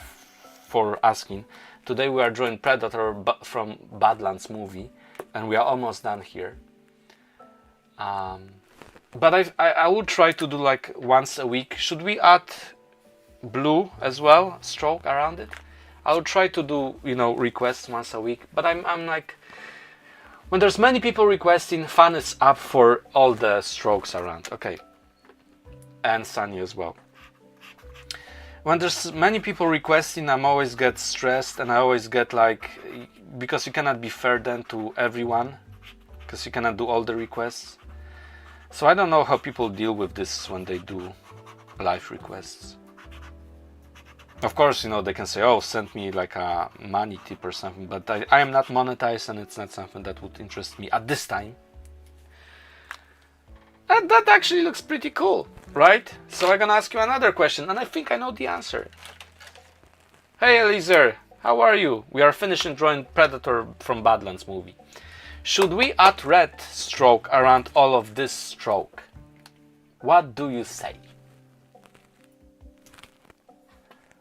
asking. Today we are drawing Predator from Badlands movie, and we are almost done here. But I will try to do like once a week. Should we add blue as well, stroke around it? I will try to do, you know, requests once a week, but I'm like, when there's many people requesting, fun is up for all the strokes around. Okay. And Sunny as well. When there's many people requesting, I'm always get stressed, and I always get like, because you cannot be fair then to everyone, because you cannot do all the requests. So I don't know how people deal with this when they do live requests. Of course, you know, they can say, oh, send me like a money tip or something, but I am not monetized, and it's not something that would interest me at this time. And that actually looks pretty cool, right? So I'm gonna ask you another question, and I think I know the answer. Hey Eliezer, how are you? We are finishing drawing Predator from Badlands movie. Should we add red stroke around all of this stroke? What do you say?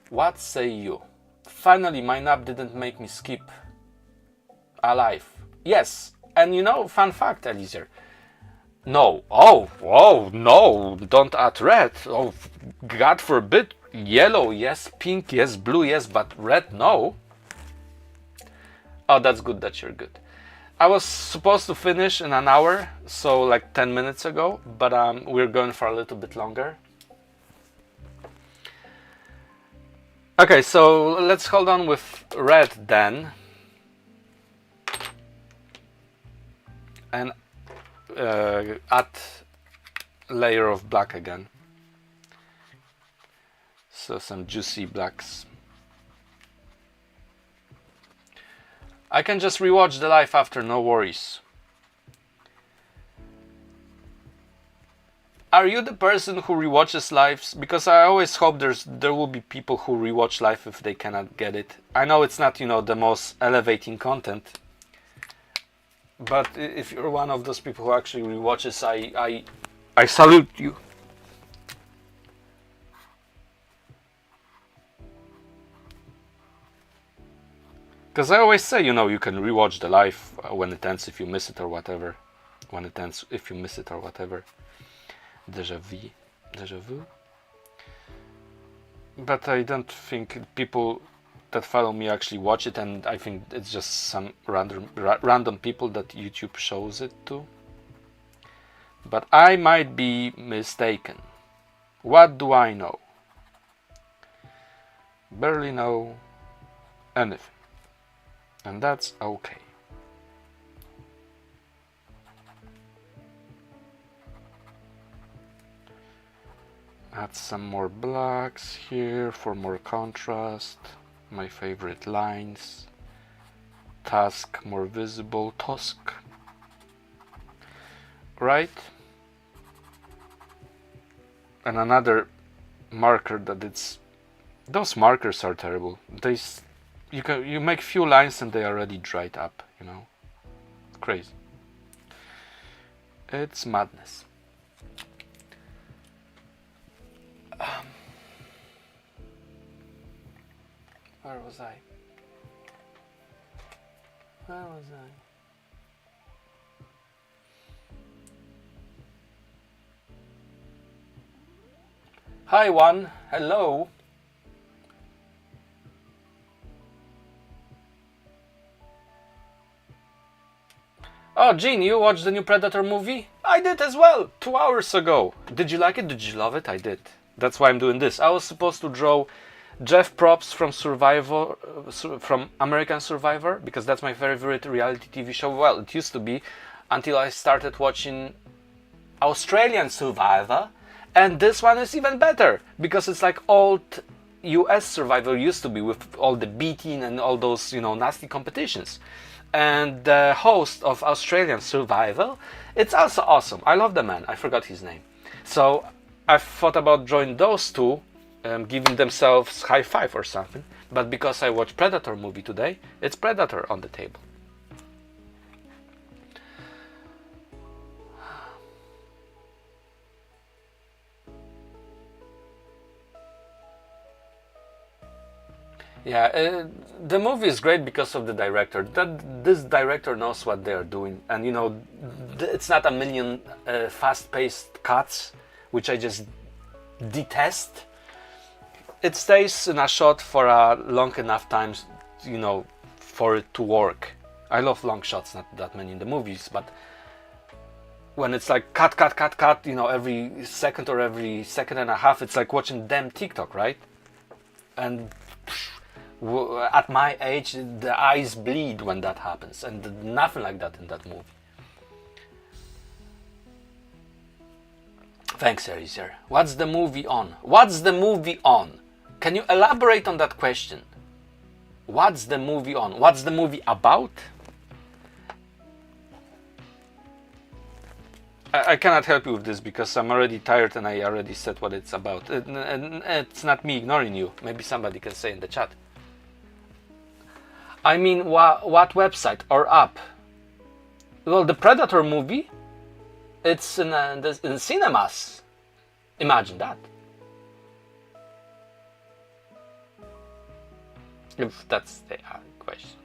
What say you? Finally, my nap didn't make me skip alive. Yes, and you know, fun fact, Eliezer. No, oh, no, don't add red. Oh, God forbid. Yellow, yes. Pink, yes. Blue, yes. But red, no. Oh, that's good that you're good. I was supposed to finish in an hour, so like 10 minutes ago, but we're going for a little bit longer. Okay, so let's hold on with red then. And add layer of black again. So some juicy blacks. I can just rewatch the live after, no worries. Are you the person who rewatches lives? Because I always hope there will be people who rewatch live if they cannot get it. I know it's not, you know, the most elevating content, but if you're one of those people who actually rewatches, I salute you. Because I always say, you know, you can rewatch the live when it ends if you miss it or whatever. When it ends if you miss it or whatever. Déjà vu. But I don't think people that follow me actually watch it, and I think it's just some random people that YouTube shows it to. But I might be mistaken. What do I know? Barely know anything. And that's okay. Add some more blacks here for more contrast. My favorite lines. Task more visible. Tusk. Right? And another marker that it's... Those markers are terrible. You make few lines and they already dried up, you know. It's crazy. It's madness. Where was I? Hi, one. Hello. Oh, Gene, you watched the new Predator movie? I did as well, 2 hours ago. Did you like it? Did you love it? I did. That's why I'm doing this. I was supposed to draw Jeff Probst from from American Survivor, because that's my favorite reality TV show. Well, it used to be, until I started watching Australian Survivor, and this one is even better, because it's like old US Survivor used to be, with all the beating and all those, you know, nasty competitions. And the host of Australian Survival, it's also awesome. I love the man. I forgot his name. So I thought about drawing those two, giving themselves high five or something. But because I watched Predator movie today, it's Predator on the table. Yeah, the movie is great because of the director. This director knows what they are doing, and you know, it's not a million fast-paced cuts, which I just detest. It stays in a shot for a long enough time, you know, for it to work. I love long shots, not that many in the movies, but when it's like cut, cut, cut, cut, you know, every second or every second and a half, it's like watching damn TikTok, right? And at my age, the eyes bleed when that happens, and nothing like that in that movie. Thanks, Erizer. What's the movie on? What's the movie on? Can you elaborate on that question? What's the movie on? What's the movie about? I cannot help you with this because I'm already tired and I already said what it's about. And it's not me ignoring you. Maybe somebody can say in the chat. I mean, what website or app? Well, the Predator movie, it's in cinemas. Imagine that. If that's the question.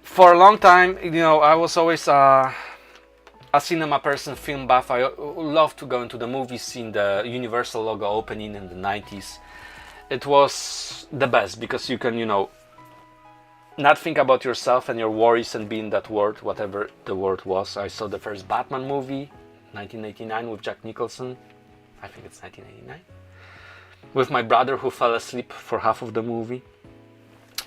For a long time, you know, I was always a cinema person, film buff. I loved to go into the movies, seeing the Universal logo opening in the 90s. It was the best because you can, you know, not think about yourself and your worries and be in that world, whatever the world was. I saw the first Batman movie, 1989, with Jack Nicholson. I think it's 1989. With my brother, who fell asleep for half of the movie.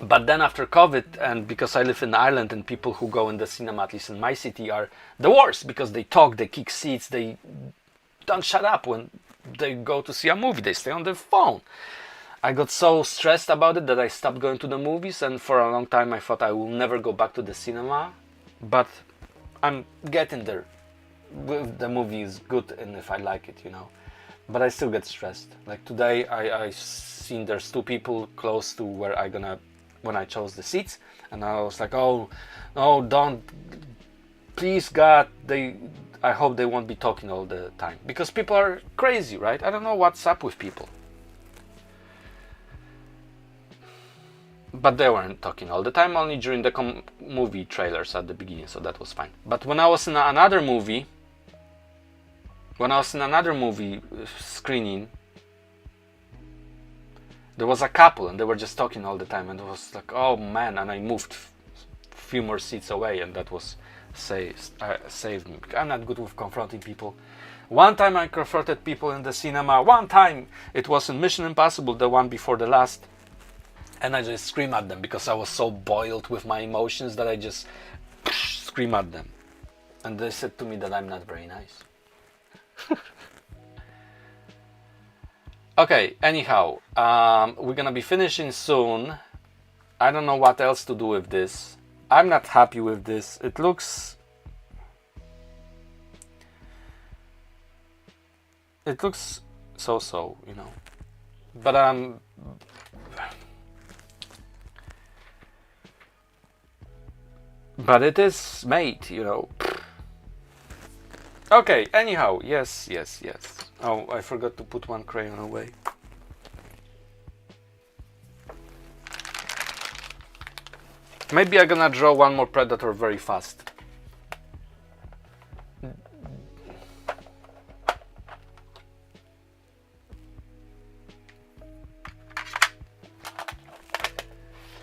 But then after COVID, and because I live in Ireland and people who go in the cinema, at least in my city, are the worst because they talk, they kick seats, they don't shut up when they go to see a movie, they stay on their phone. I got so stressed about it that I stopped going to the movies, and for a long time I thought I will never go back to the cinema, but I'm getting there. The movie is good and if I like it, you know. But I still get stressed. Like today I seen there's two people close to where when I chose the seats, and I was like, oh don't, please God, I hope they won't be talking all the time, because people are crazy, right? I don't know what's up with people. But they weren't talking all the time, only during the movie trailers at the beginning, so that was fine. But when I was in another movie screening, there was a couple and they were just talking all the time, and it was like, oh man, and I moved a few more seats away, and that was saved me. I'm not good with confronting people. One time I confronted people in the cinema, one time it was in Mission Impossible, the one before the last, and I just screamed at them because I was so boiled with my emotions that I just screamed at them. And they said to me that I'm not very nice. Okay, anyhow, we're gonna be finishing soon. I don't know what else to do with this. I'm not happy with this. It looks so, you know. But it is made, you know. Okay, anyhow, yes. Oh, I forgot to put one crayon away. Maybe I'm gonna draw one more Predator very fast.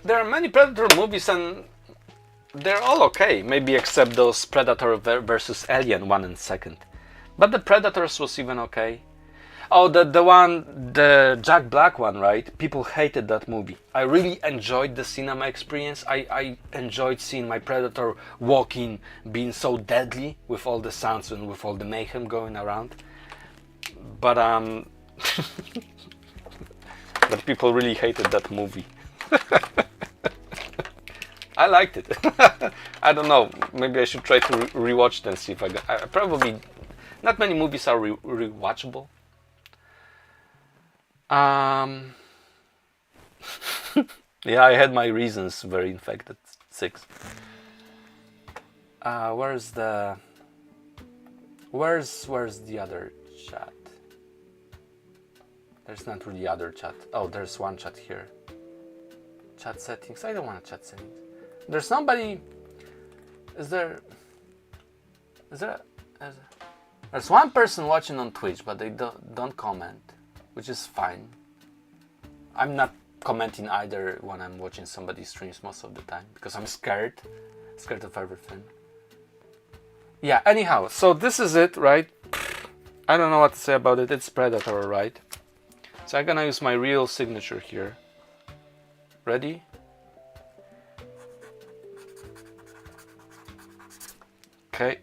There are many Predator movies and they're all okay, maybe except those Predator versus Alien 1 and 2nd. But the Predators was even okay. Oh, the Jack Black one, right? People hated that movie. I really enjoyed the cinema experience. I enjoyed seeing my Predator walking, being so deadly with all the sounds and with all the mayhem going around. But but people really hated that movie. I liked it. I don't know. Maybe I should try to rewatch them, see if I probably not many movies are rewatchable. Yeah, I had my reasons. Very infected 6. Where's the other chat? There's not really other chat. Oh, there's one chat here. Chat settings. I don't want to chat settings. There's somebody. There's one person watching on Twitch, but they don't comment, which is fine. I'm not commenting either when I'm watching somebody's streams most of the time because I'm scared of everything. Yeah, anyhow, so this is it, right? I don't know what to say about it. It's Predator, right? So I'm gonna use my real signature here. Ready? Okay.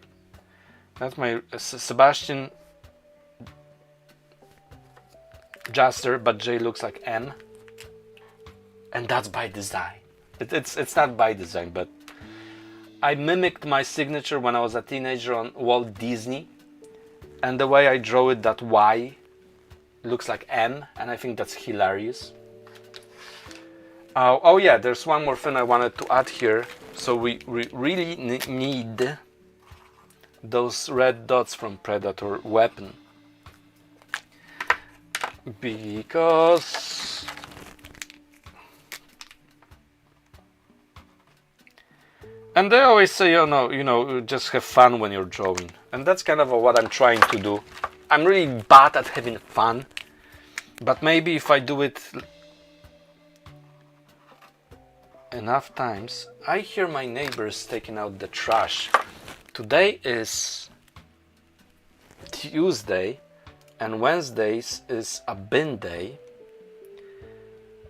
That's my Sebastian Jaster, but J looks like M. And that's by design. It's not by design, but I mimicked my signature when I was a teenager on Walt Disney. And the way I draw it, that Y looks like M, and I think that's hilarious. Oh yeah, there's one more thing I wanted to add here. So we really need those red dots from Predator weapon. Because and they always say, you know, just have fun when you're drawing. And that's kind of what I'm trying to do. I'm really bad at having fun. But maybe if I do it enough times. I hear my neighbors taking out the trash. Today is Tuesday and Wednesdays is a bin day.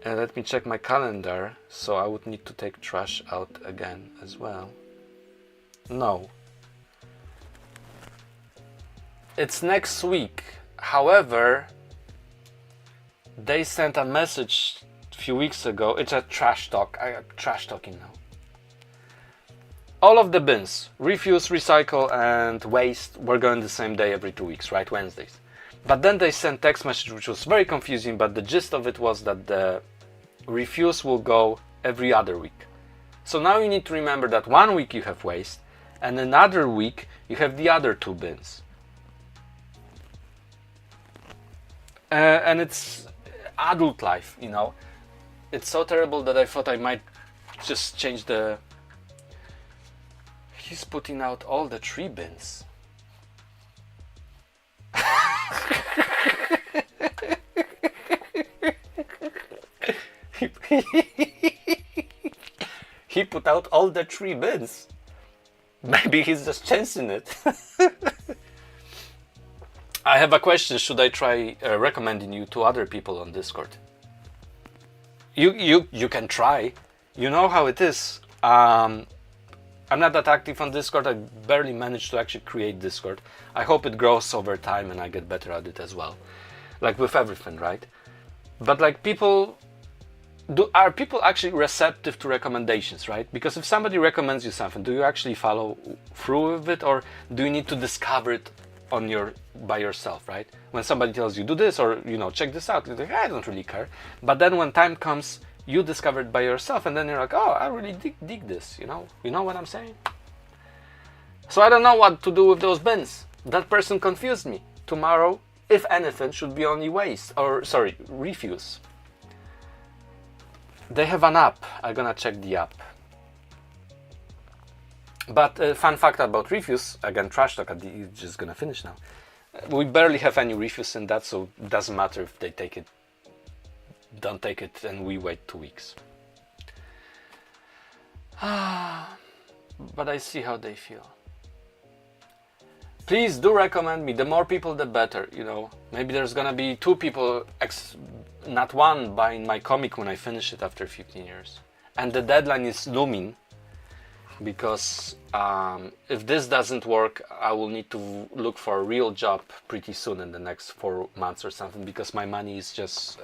And let me check my calendar, so I would need to take trash out again as well. No. It's next week. However, they sent a message a few weeks ago. It's a trash talk. I'm trash talking now. All of the bins, refuse, recycle, and waste, were going the same day every 2 weeks, right? Wednesdays. But then they sent text message, which was very confusing, but the gist of it was that the refuse will go every other week. So now you need to remember that 1 week you have waste, and another week you have the other 2 bins. And it's adult life, you know. It's so terrible that I thought I might just change the... He's putting out all the 3 bins. He put out all the 3 bins. Maybe he's just chancing it. I have a question. Should I try recommending you to other people on Discord? You can try. You know how it is. I'm not that active on Discord. I barely managed to actually create Discord. I hope it grows over time and I get better at it as well. Like with everything, right? But like are people actually receptive to recommendations, right? Because if somebody recommends you something, do you actually follow through with it, or do you need to discover it by yourself, right? When somebody tells you do this, or check this out, you're like, I don't really care. But then when time comes, you discover it by yourself, and then you're like, oh, I really dig this, you know what I'm saying? So I don't know what to do with those bins. That person confused me. Tomorrow, if anything, should be only refuse. They have an app. I'm gonna check the app. But fun fact about refuse, again, trash talk, it's just gonna finish now. We barely have any refuse in that, so it doesn't matter if they don't take it, and we wait 2 weeks. But I see how they feel. Please do recommend me. The more people, the better. Maybe there's gonna be 2 people, not 1, buying my comic when I finish it after 15 years. And the deadline is looming, because if this doesn't work, I will need to look for a real job pretty soon in the next 4 months or something, because my money is just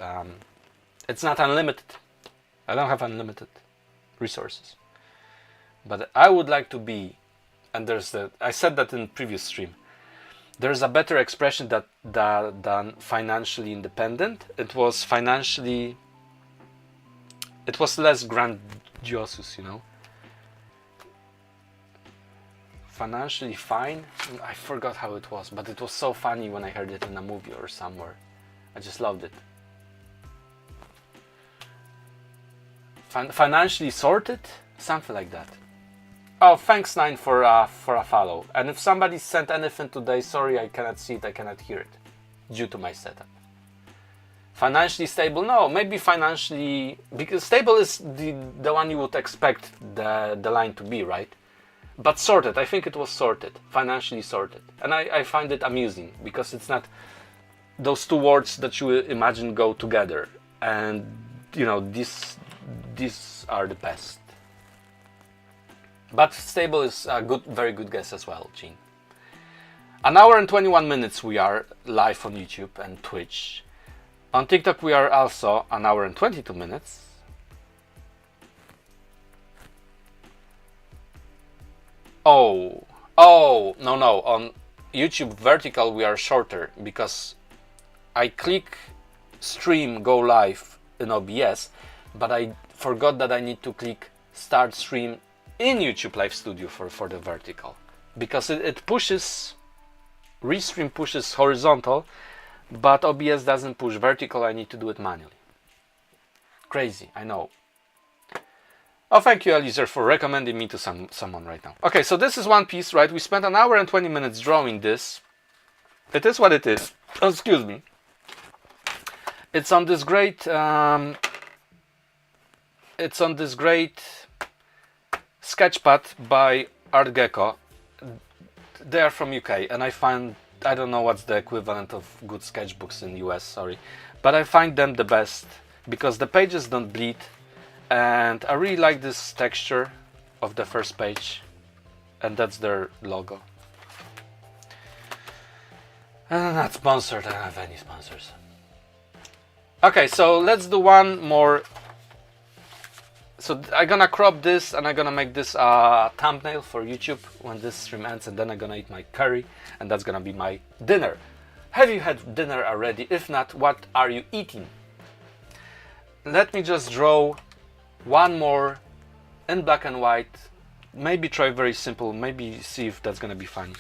it's not unlimited. I don't have unlimited resources, but I would like to be, and I said that in previous stream, there's a better expression than financially independent. It was less grandiose, financially fine. I forgot how it was, but it was so funny when I heard it in a movie or somewhere. I just loved it. Financially sorted? Something like that. Oh, thanks Nine for a follow. And if somebody sent anything today, sorry, I cannot see it, I cannot hear it, due to my setup. Financially stable? No, maybe financially, because stable is the one you would expect the line to be, right? But sorted, I think it was sorted, financially sorted. And I find it amusing, because it's not those two words that you imagine go together. And, you know, these are the best. But stable is a very good guess as well, Gene. An hour and 21 minutes we are live on YouTube and Twitch. On TikTok we are also an hour and 22 minutes. Oh, no. On YouTube vertical we are shorter because I click stream go live in OBS, but I forgot that I need to click start stream in YouTube Live Studio for the vertical, because it pushes, Restream pushes horizontal, but OBS doesn't push vertical. I need to do it manually. Crazy, I know. Oh, thank you, Eliezer, for recommending me to someone right now. Okay, so this is one piece, right? We spent an hour and 20 minutes drawing this. It is what it is. Oh, excuse me. It's on this great sketchpad by ArtGecko. They are from UK, and I don't know what's the equivalent of good sketchbooks in US, sorry, but I find them the best because the pages don't bleed, and I really like this texture of the first page, and that's their logo. And I'm not sponsored, I don't have any sponsors. Okay, so let's do one more. So I'm gonna crop this and I'm gonna make this a thumbnail for YouTube when this stream ends, and then I'm gonna eat my curry, and that's gonna be my dinner. Have you had dinner already? If not, what are you eating? Let me just draw one more in black and white. Maybe try very simple, maybe see if that's gonna be fun.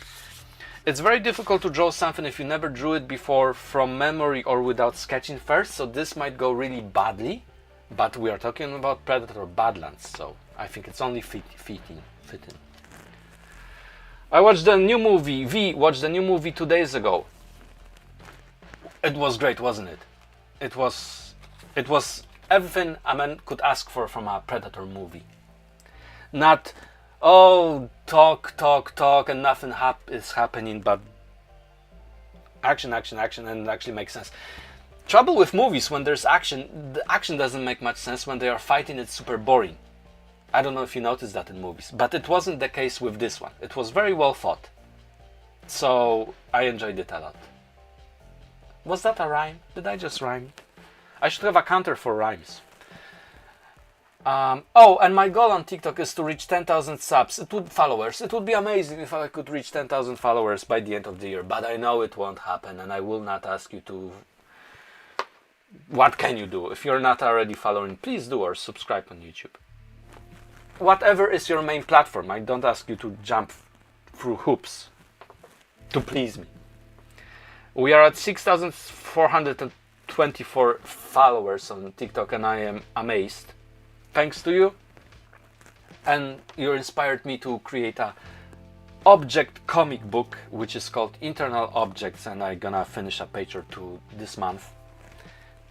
It's very difficult to draw something if you never drew it before from memory or without sketching first, so this might go really badly. But we are talking about Predator Badlands, so I think it's only fitting. I watched the new movie. V watched the new movie 2 days ago. It was great, wasn't it? It was everything a man could ask for from a Predator movie. Not, oh, talk, and nothing is happening, but action, and it actually makes sense. Trouble with movies, when there's action, the action doesn't make much sense. When they are fighting, it's super boring. I don't know if you noticed that in movies, but it wasn't the case with this one. It was very well thought. So I enjoyed it a lot. Was that a rhyme? Did I just rhyme? I should have a counter for rhymes. Oh, and my goal on TikTok is to reach 10,000 subs. Followers. It would be amazing if I could reach 10,000 followers by the end of the year, but I know it won't happen, and I will not ask you to. What can you do? If you're not already following, please do, or subscribe on YouTube. Whatever is your main platform, I don't ask you to jump through hoops to please me. We are at 6,424 followers on TikTok, and I am amazed. Thanks to you. And you inspired me to create a object comic book, which is called Internal Objects, and I'm gonna finish a page or two this month.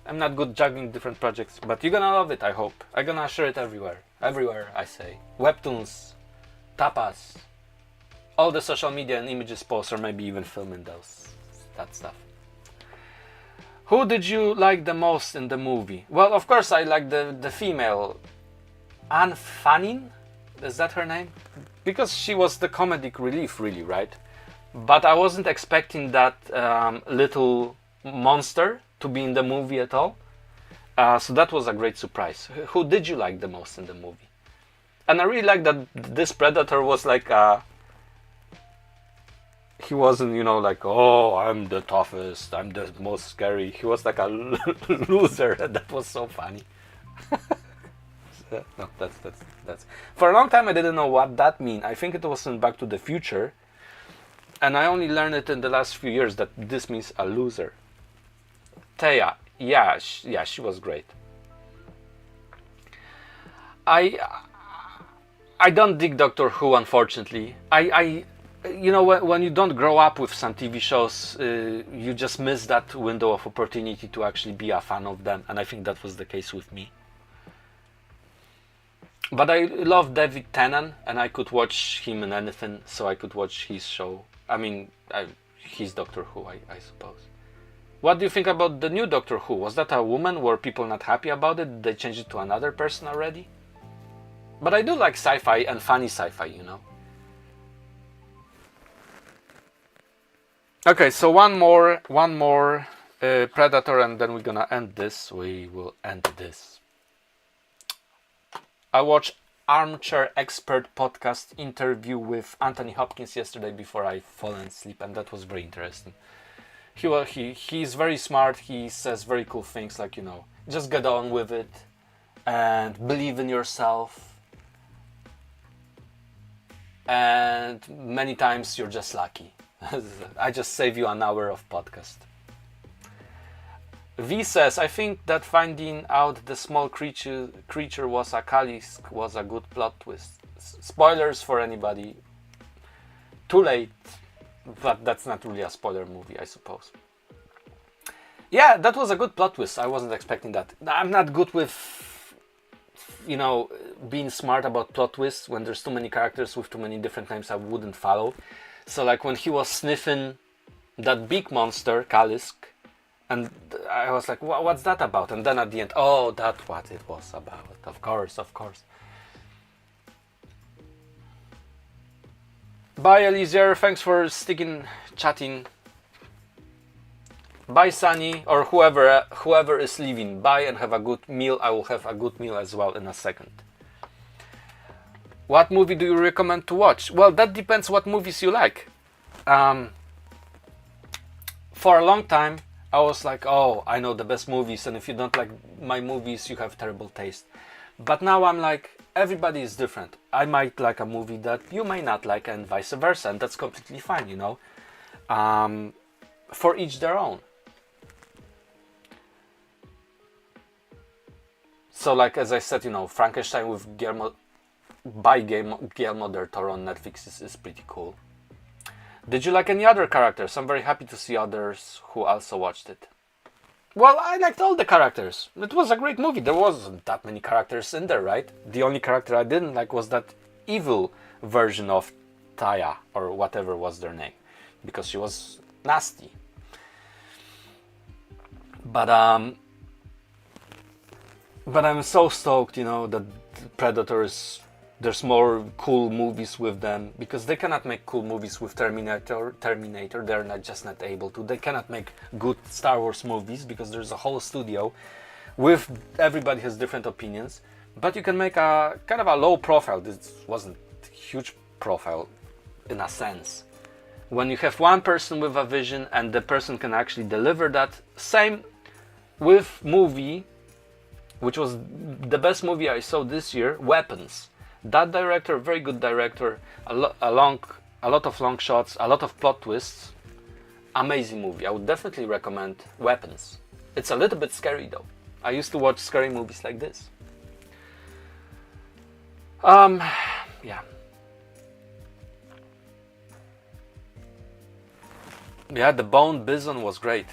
I'm not good juggling different projects, but you're gonna love it, I hope. I'm gonna share it everywhere. Everywhere, I say. Webtoons, tapas, all the social media and images posts, or maybe even filming that stuff. Who did you like the most in the movie? Well, of course I like the female. Anne Fanning? Is that her name? Because she was the comedic relief, really, right? But I wasn't expecting that little monster to be in the movie at all. So that was a great surprise. Who did you like the most in the movie? And I really like that this Predator was like he wasn't, you know, like, oh, I'm the toughest, I'm the most scary. He was like a loser. That was so funny. No, that's for a long time I didn't know what that mean. I think it was in Back to the Future, and I only learned it in the last few years that this means a loser. Taya, yeah, she was great. I I don't dig Doctor Who, unfortunately. I you know, when you don't grow up with some TV shows, you just miss that window of opportunity to actually be a fan of them, and I think that was the case with me. But I love David Tennant, and I could watch him in anything, so I could watch his show. I mean, his Doctor Who, I suppose. What do you think about the new Doctor Who? Was that a woman? Were people not happy about it? Did they change it to another person already? But I do like sci-fi and funny sci-fi, you know. Okay, so one more Predator, and then we're gonna end this. We will end this. I watched Armchair Expert podcast interview with Anthony Hopkins yesterday before I fall asleep, and that was very interesting. He's very smart. He says very cool things like, you know, just get on with it and believe in yourself. And many times you're just lucky. I just save you an hour of podcast. V says, I think that finding out the small creature was a Kalisk was a good plot twist. Spoilers for anybody. Too late, but that's not really a spoiler movie, I suppose. Yeah, that was a good plot twist. I wasn't expecting that. I'm not good with, you know, being smart about plot twists. When there's too many characters with too many different names, I wouldn't follow. So like when he was sniffing that big monster, Kalisk, and I was like, what's that about? And then at the end, oh, that's what it was about. Of course, of course. Bye, Eliezer. Thanks for chatting. Bye, Sunny, or whoever is leaving. Bye and have a good meal. I will have a good meal as well in a second. What movie do you recommend to watch? Well, that depends what movies you like. For a long time, I was like, oh, I know the best movies, and if you don't like my movies, you have terrible taste. But now I'm like, everybody is different. I might like a movie that you may not like, and vice versa, and that's completely fine, you know. For each their own. So like, as I said, you know, Frankenstein with Guillermo del Toro on Netflix is pretty cool. Did you like any other characters? I'm very happy to see others who also watched it. Well, I liked all the characters. It was a great movie. There wasn't that many characters in there, right? The only character I didn't like was that evil version of Taya, or whatever was their name, because she was nasty. But I'm so stoked, you know, that Predators, there's more cool movies with them, because they cannot make cool movies with Terminator. They're not able to. They cannot make good Star Wars movies because there's a whole studio with everybody has different opinions. But you can make a kind of a low profile. This wasn't huge profile in a sense. When you have one person with a vision and the person can actually deliver that. Same with movie, which was the best movie I saw this year, Weapons. That director, very good director, a lot of long shots, a lot of plot twists. Amazing movie. I would definitely recommend Weapons. It's a little bit scary though. I used to watch scary movies like this. Yeah. Yeah, the Bone Bison was great.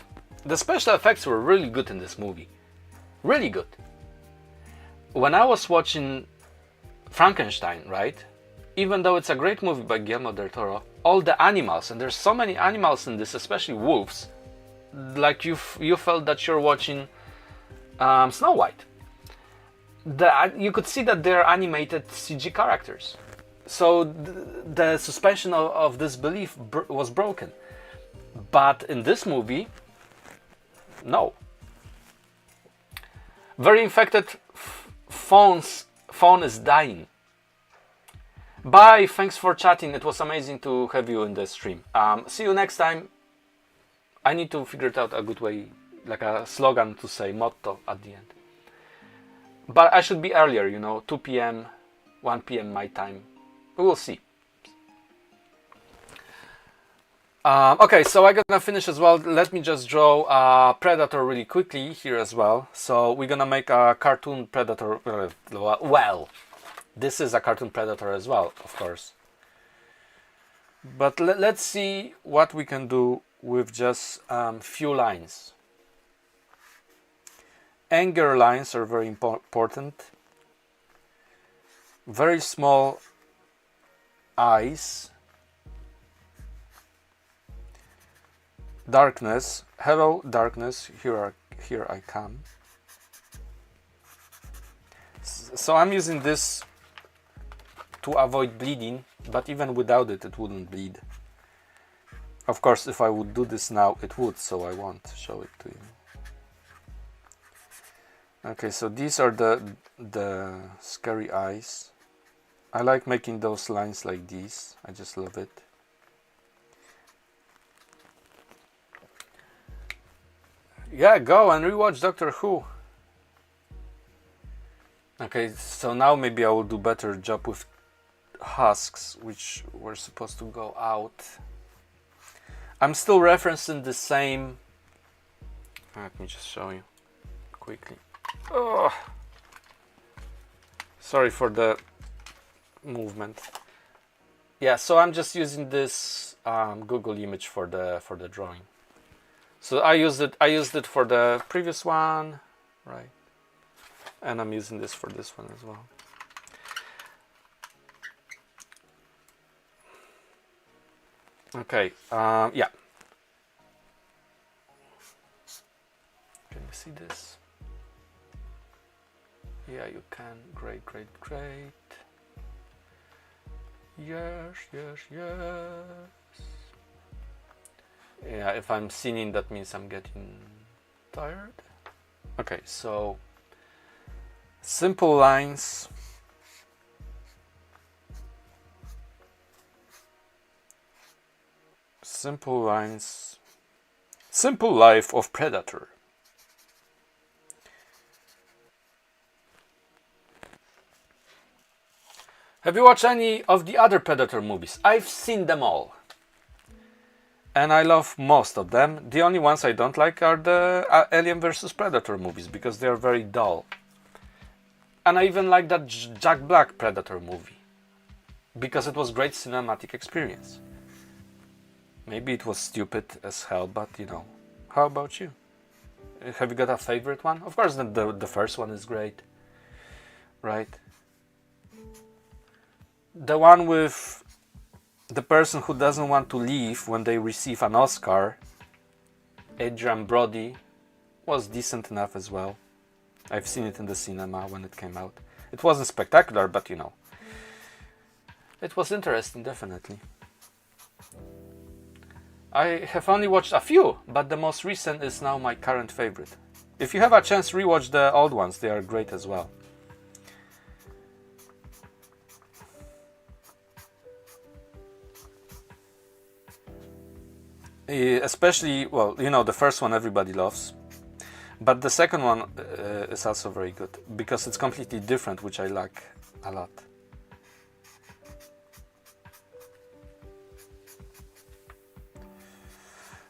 The special effects were really good in this movie. Really good. When I was watching Frankenstein, right? Even though it's a great movie by Guillermo del Toro, all the animals, and there's so many animals in this, especially wolves, like you felt that you're watching Snow White. You could see that they're animated CG characters. So the suspension of disbelief was broken. But in this movie, no. Very infected phone is dying. Bye, thanks for chatting. It was amazing to have you in the stream. See you next time. I need to figure out a good way, like a slogan to say, motto at the end. But I should be earlier, you know, 2 p.m., 1 p.m. my time. We will see. Okay, so I'm gonna finish as well. Let me just draw a predator really quickly here as well. So we're gonna make a cartoon predator. Well, this is a cartoon predator as well, of course. But let's see what we can do with just few lines. Anger lines are very important. Very small eyes. Darkness. Hello, darkness. Here I come. So I'm using this to avoid bleeding, but even without it, it wouldn't bleed. Of course, if I would do this now, it would, so I won't show it to you. Okay, so these are the scary eyes. I like making those lines like these. I just love it. Yeah, go and rewatch Doctor Who. Okay, so now maybe I will do better job with husks, which were supposed to go out. I'm still referencing the same. Let me just show you quickly. Oh, sorry for the movement. Yeah, so I'm just using this Google image for the drawing. So I used it for the previous one, right? And I'm using this for this one as well. Okay, yeah. Can you see this? Yeah, you can. Great, great, great. Yes, yes, yes. Yeah, if I'm sinning, that means I'm getting tired. Okay, so simple lines. Simple lines. Simple life of Predator. Have you watched any of the other Predator movies? I've seen them all. And I love most of them. The only ones I don't like are the Alien vs Predator movies because they are very dull. And I even like that Jack Black Predator movie because it was great cinematic experience. Maybe it was stupid as hell, but you know. How about you? Have you got a favorite one? Of course, the first one is great, right? The one with the person who doesn't want to leave when they receive an Oscar, Adrian Brody, was decent enough as well. I've seen it in the cinema when it came out. It wasn't spectacular, but you know, it was interesting, definitely. I have only watched a few, but the most recent is now my current favorite. If you have a chance, rewatch the old ones, they are great as well. Especially, well, you know, the first one everybody loves, but the second one is also very good because it's completely different, which I like a lot.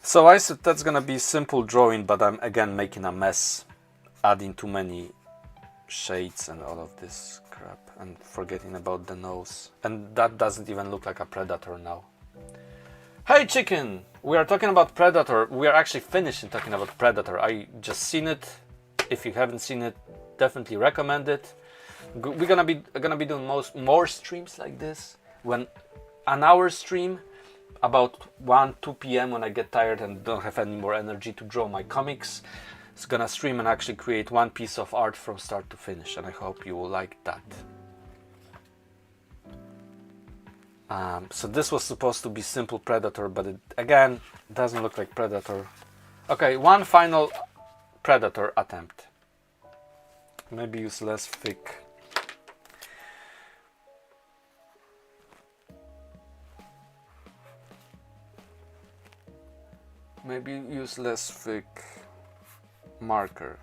So I said that's gonna be simple drawing, but I'm again making a mess, adding too many shades and all of this crap and forgetting about the nose, and that doesn't even look like a predator now. Hey chicken! We are talking about Predator. We are actually finishing talking about Predator. I just seen it. If you haven't seen it, definitely recommend it. We're gonna be doing more streams like this. When an hour stream, about 1-2 p.m. when I get tired and don't have any more energy to draw my comics, it's gonna stream and actually create one piece of art from start to finish, and I hope you will like that. So this was supposed to be simple Predator, but it again doesn't look like Predator. Okay, one final Predator attempt. Maybe use less thick. Maybe use less thick marker.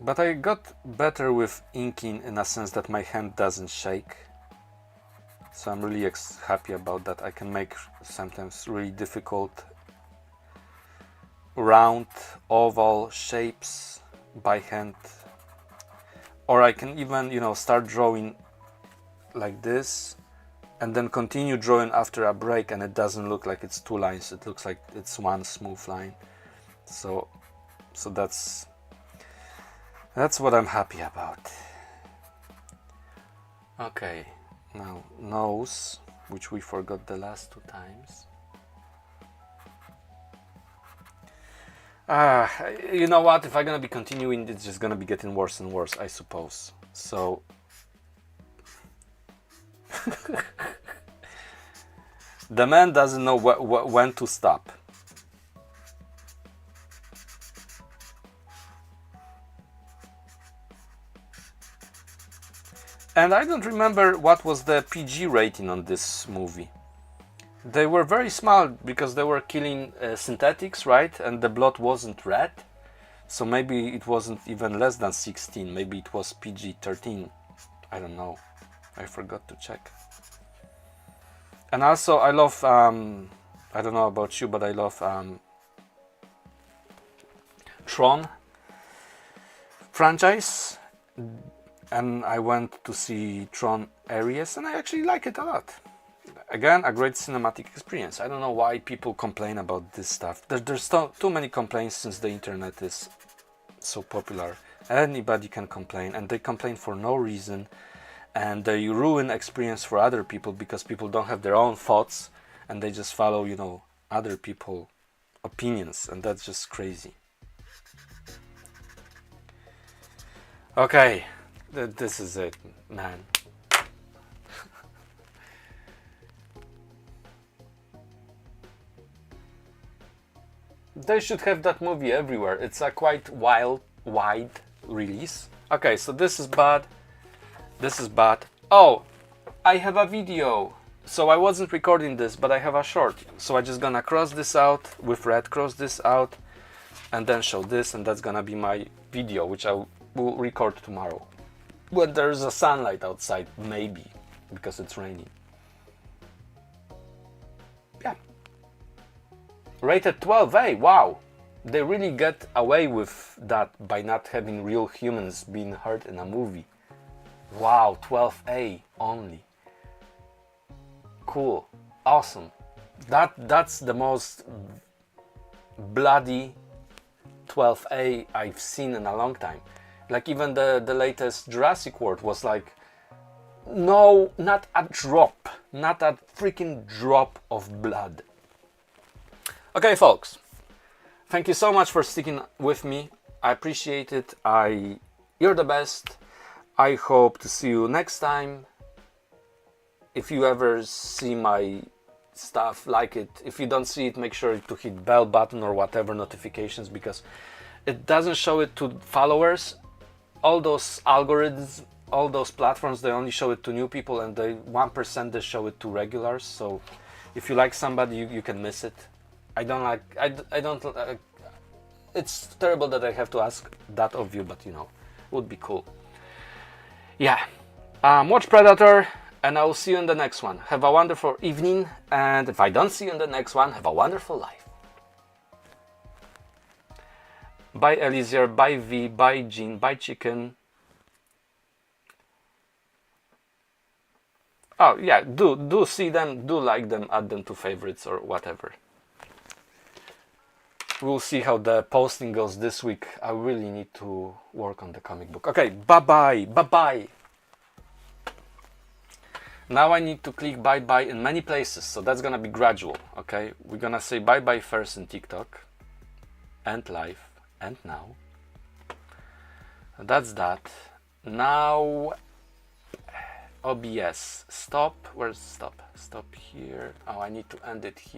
But I got better with inking in a sense that my hand doesn't shake. So I'm really happy about that. I can make sometimes really difficult round, oval shapes by hand. Or I can even, you know, start drawing like this and then continue drawing after a break, and it doesn't look like it's two lines. It looks like it's one smooth line. So that's what I'm happy about. Okay, now nose, which we forgot the last two times. You know what, if I'm gonna be continuing, it's just gonna be getting worse and worse, I suppose. So the man doesn't know when to stop. And I don't remember what was the PG rating on this movie. They were very small because they were killing synthetics, right? And the blood wasn't red. So maybe it wasn't even less than 16. Maybe it was PG-13. I don't know. I forgot to check. And also I love, I don't know about you, but I love Tron franchise. And I went to see Tron Ares and I actually like it a lot. Again, a great cinematic experience. I don't know why people complain about this stuff. There's too many complaints since the internet is so popular. Anybody can complain, and they complain for no reason, and they ruin experience for other people because people don't have their own thoughts and they just follow, you know, other people's opinions, and that's just crazy. Okay. This is it, man. They should have that movie everywhere. It's a quite wide release. Okay, so this is bad. This is bad. Oh, I have a video. So I wasn't recording this, but I have a short. So I'm just gonna cross this out with red, cross this out, and then show this, and that's gonna be my video, which I will record tomorrow. When there's a sunlight outside, maybe, because it's raining. Yeah. Rated 12A, wow. They really get away with that by not having real humans being hurt in a movie. Wow, 12A only. Cool, awesome. That's the most bloody 12A I've seen in a long time. Like even the latest Jurassic World was like, no, not a drop, not a freaking drop of blood. Okay, folks, thank you so much for sticking with me. I appreciate it. You're the best. I hope to see you next time. If you ever see my stuff, like it. If you don't see it, make sure to hit bell button or whatever notifications, because it doesn't show it to followers. All those algorithms, all those platforms, they only show it to new people, and the 1% they show it to regulars. So if you like somebody, you can miss it. I don't it's terrible that I have to ask that of you, but you know, it would be cool. Yeah, watch Predator, and I will see you in the next one. Have a wonderful evening, and if I don't see you in the next one, have a wonderful life. Bye Eliezer, bye V, bye Jean, bye Chicken. Oh yeah, do see them, do like them, add them to favorites or whatever. We'll see how the posting goes this week. I really need to work on the comic book. Okay, bye-bye, bye-bye. Now I need to click bye-bye in many places, so that's gonna be gradual, okay? We're gonna say bye-bye first in TikTok, and live, and now. That's that. Now, OBS, stop, where's stop? Stop here. Oh, I need to end it here.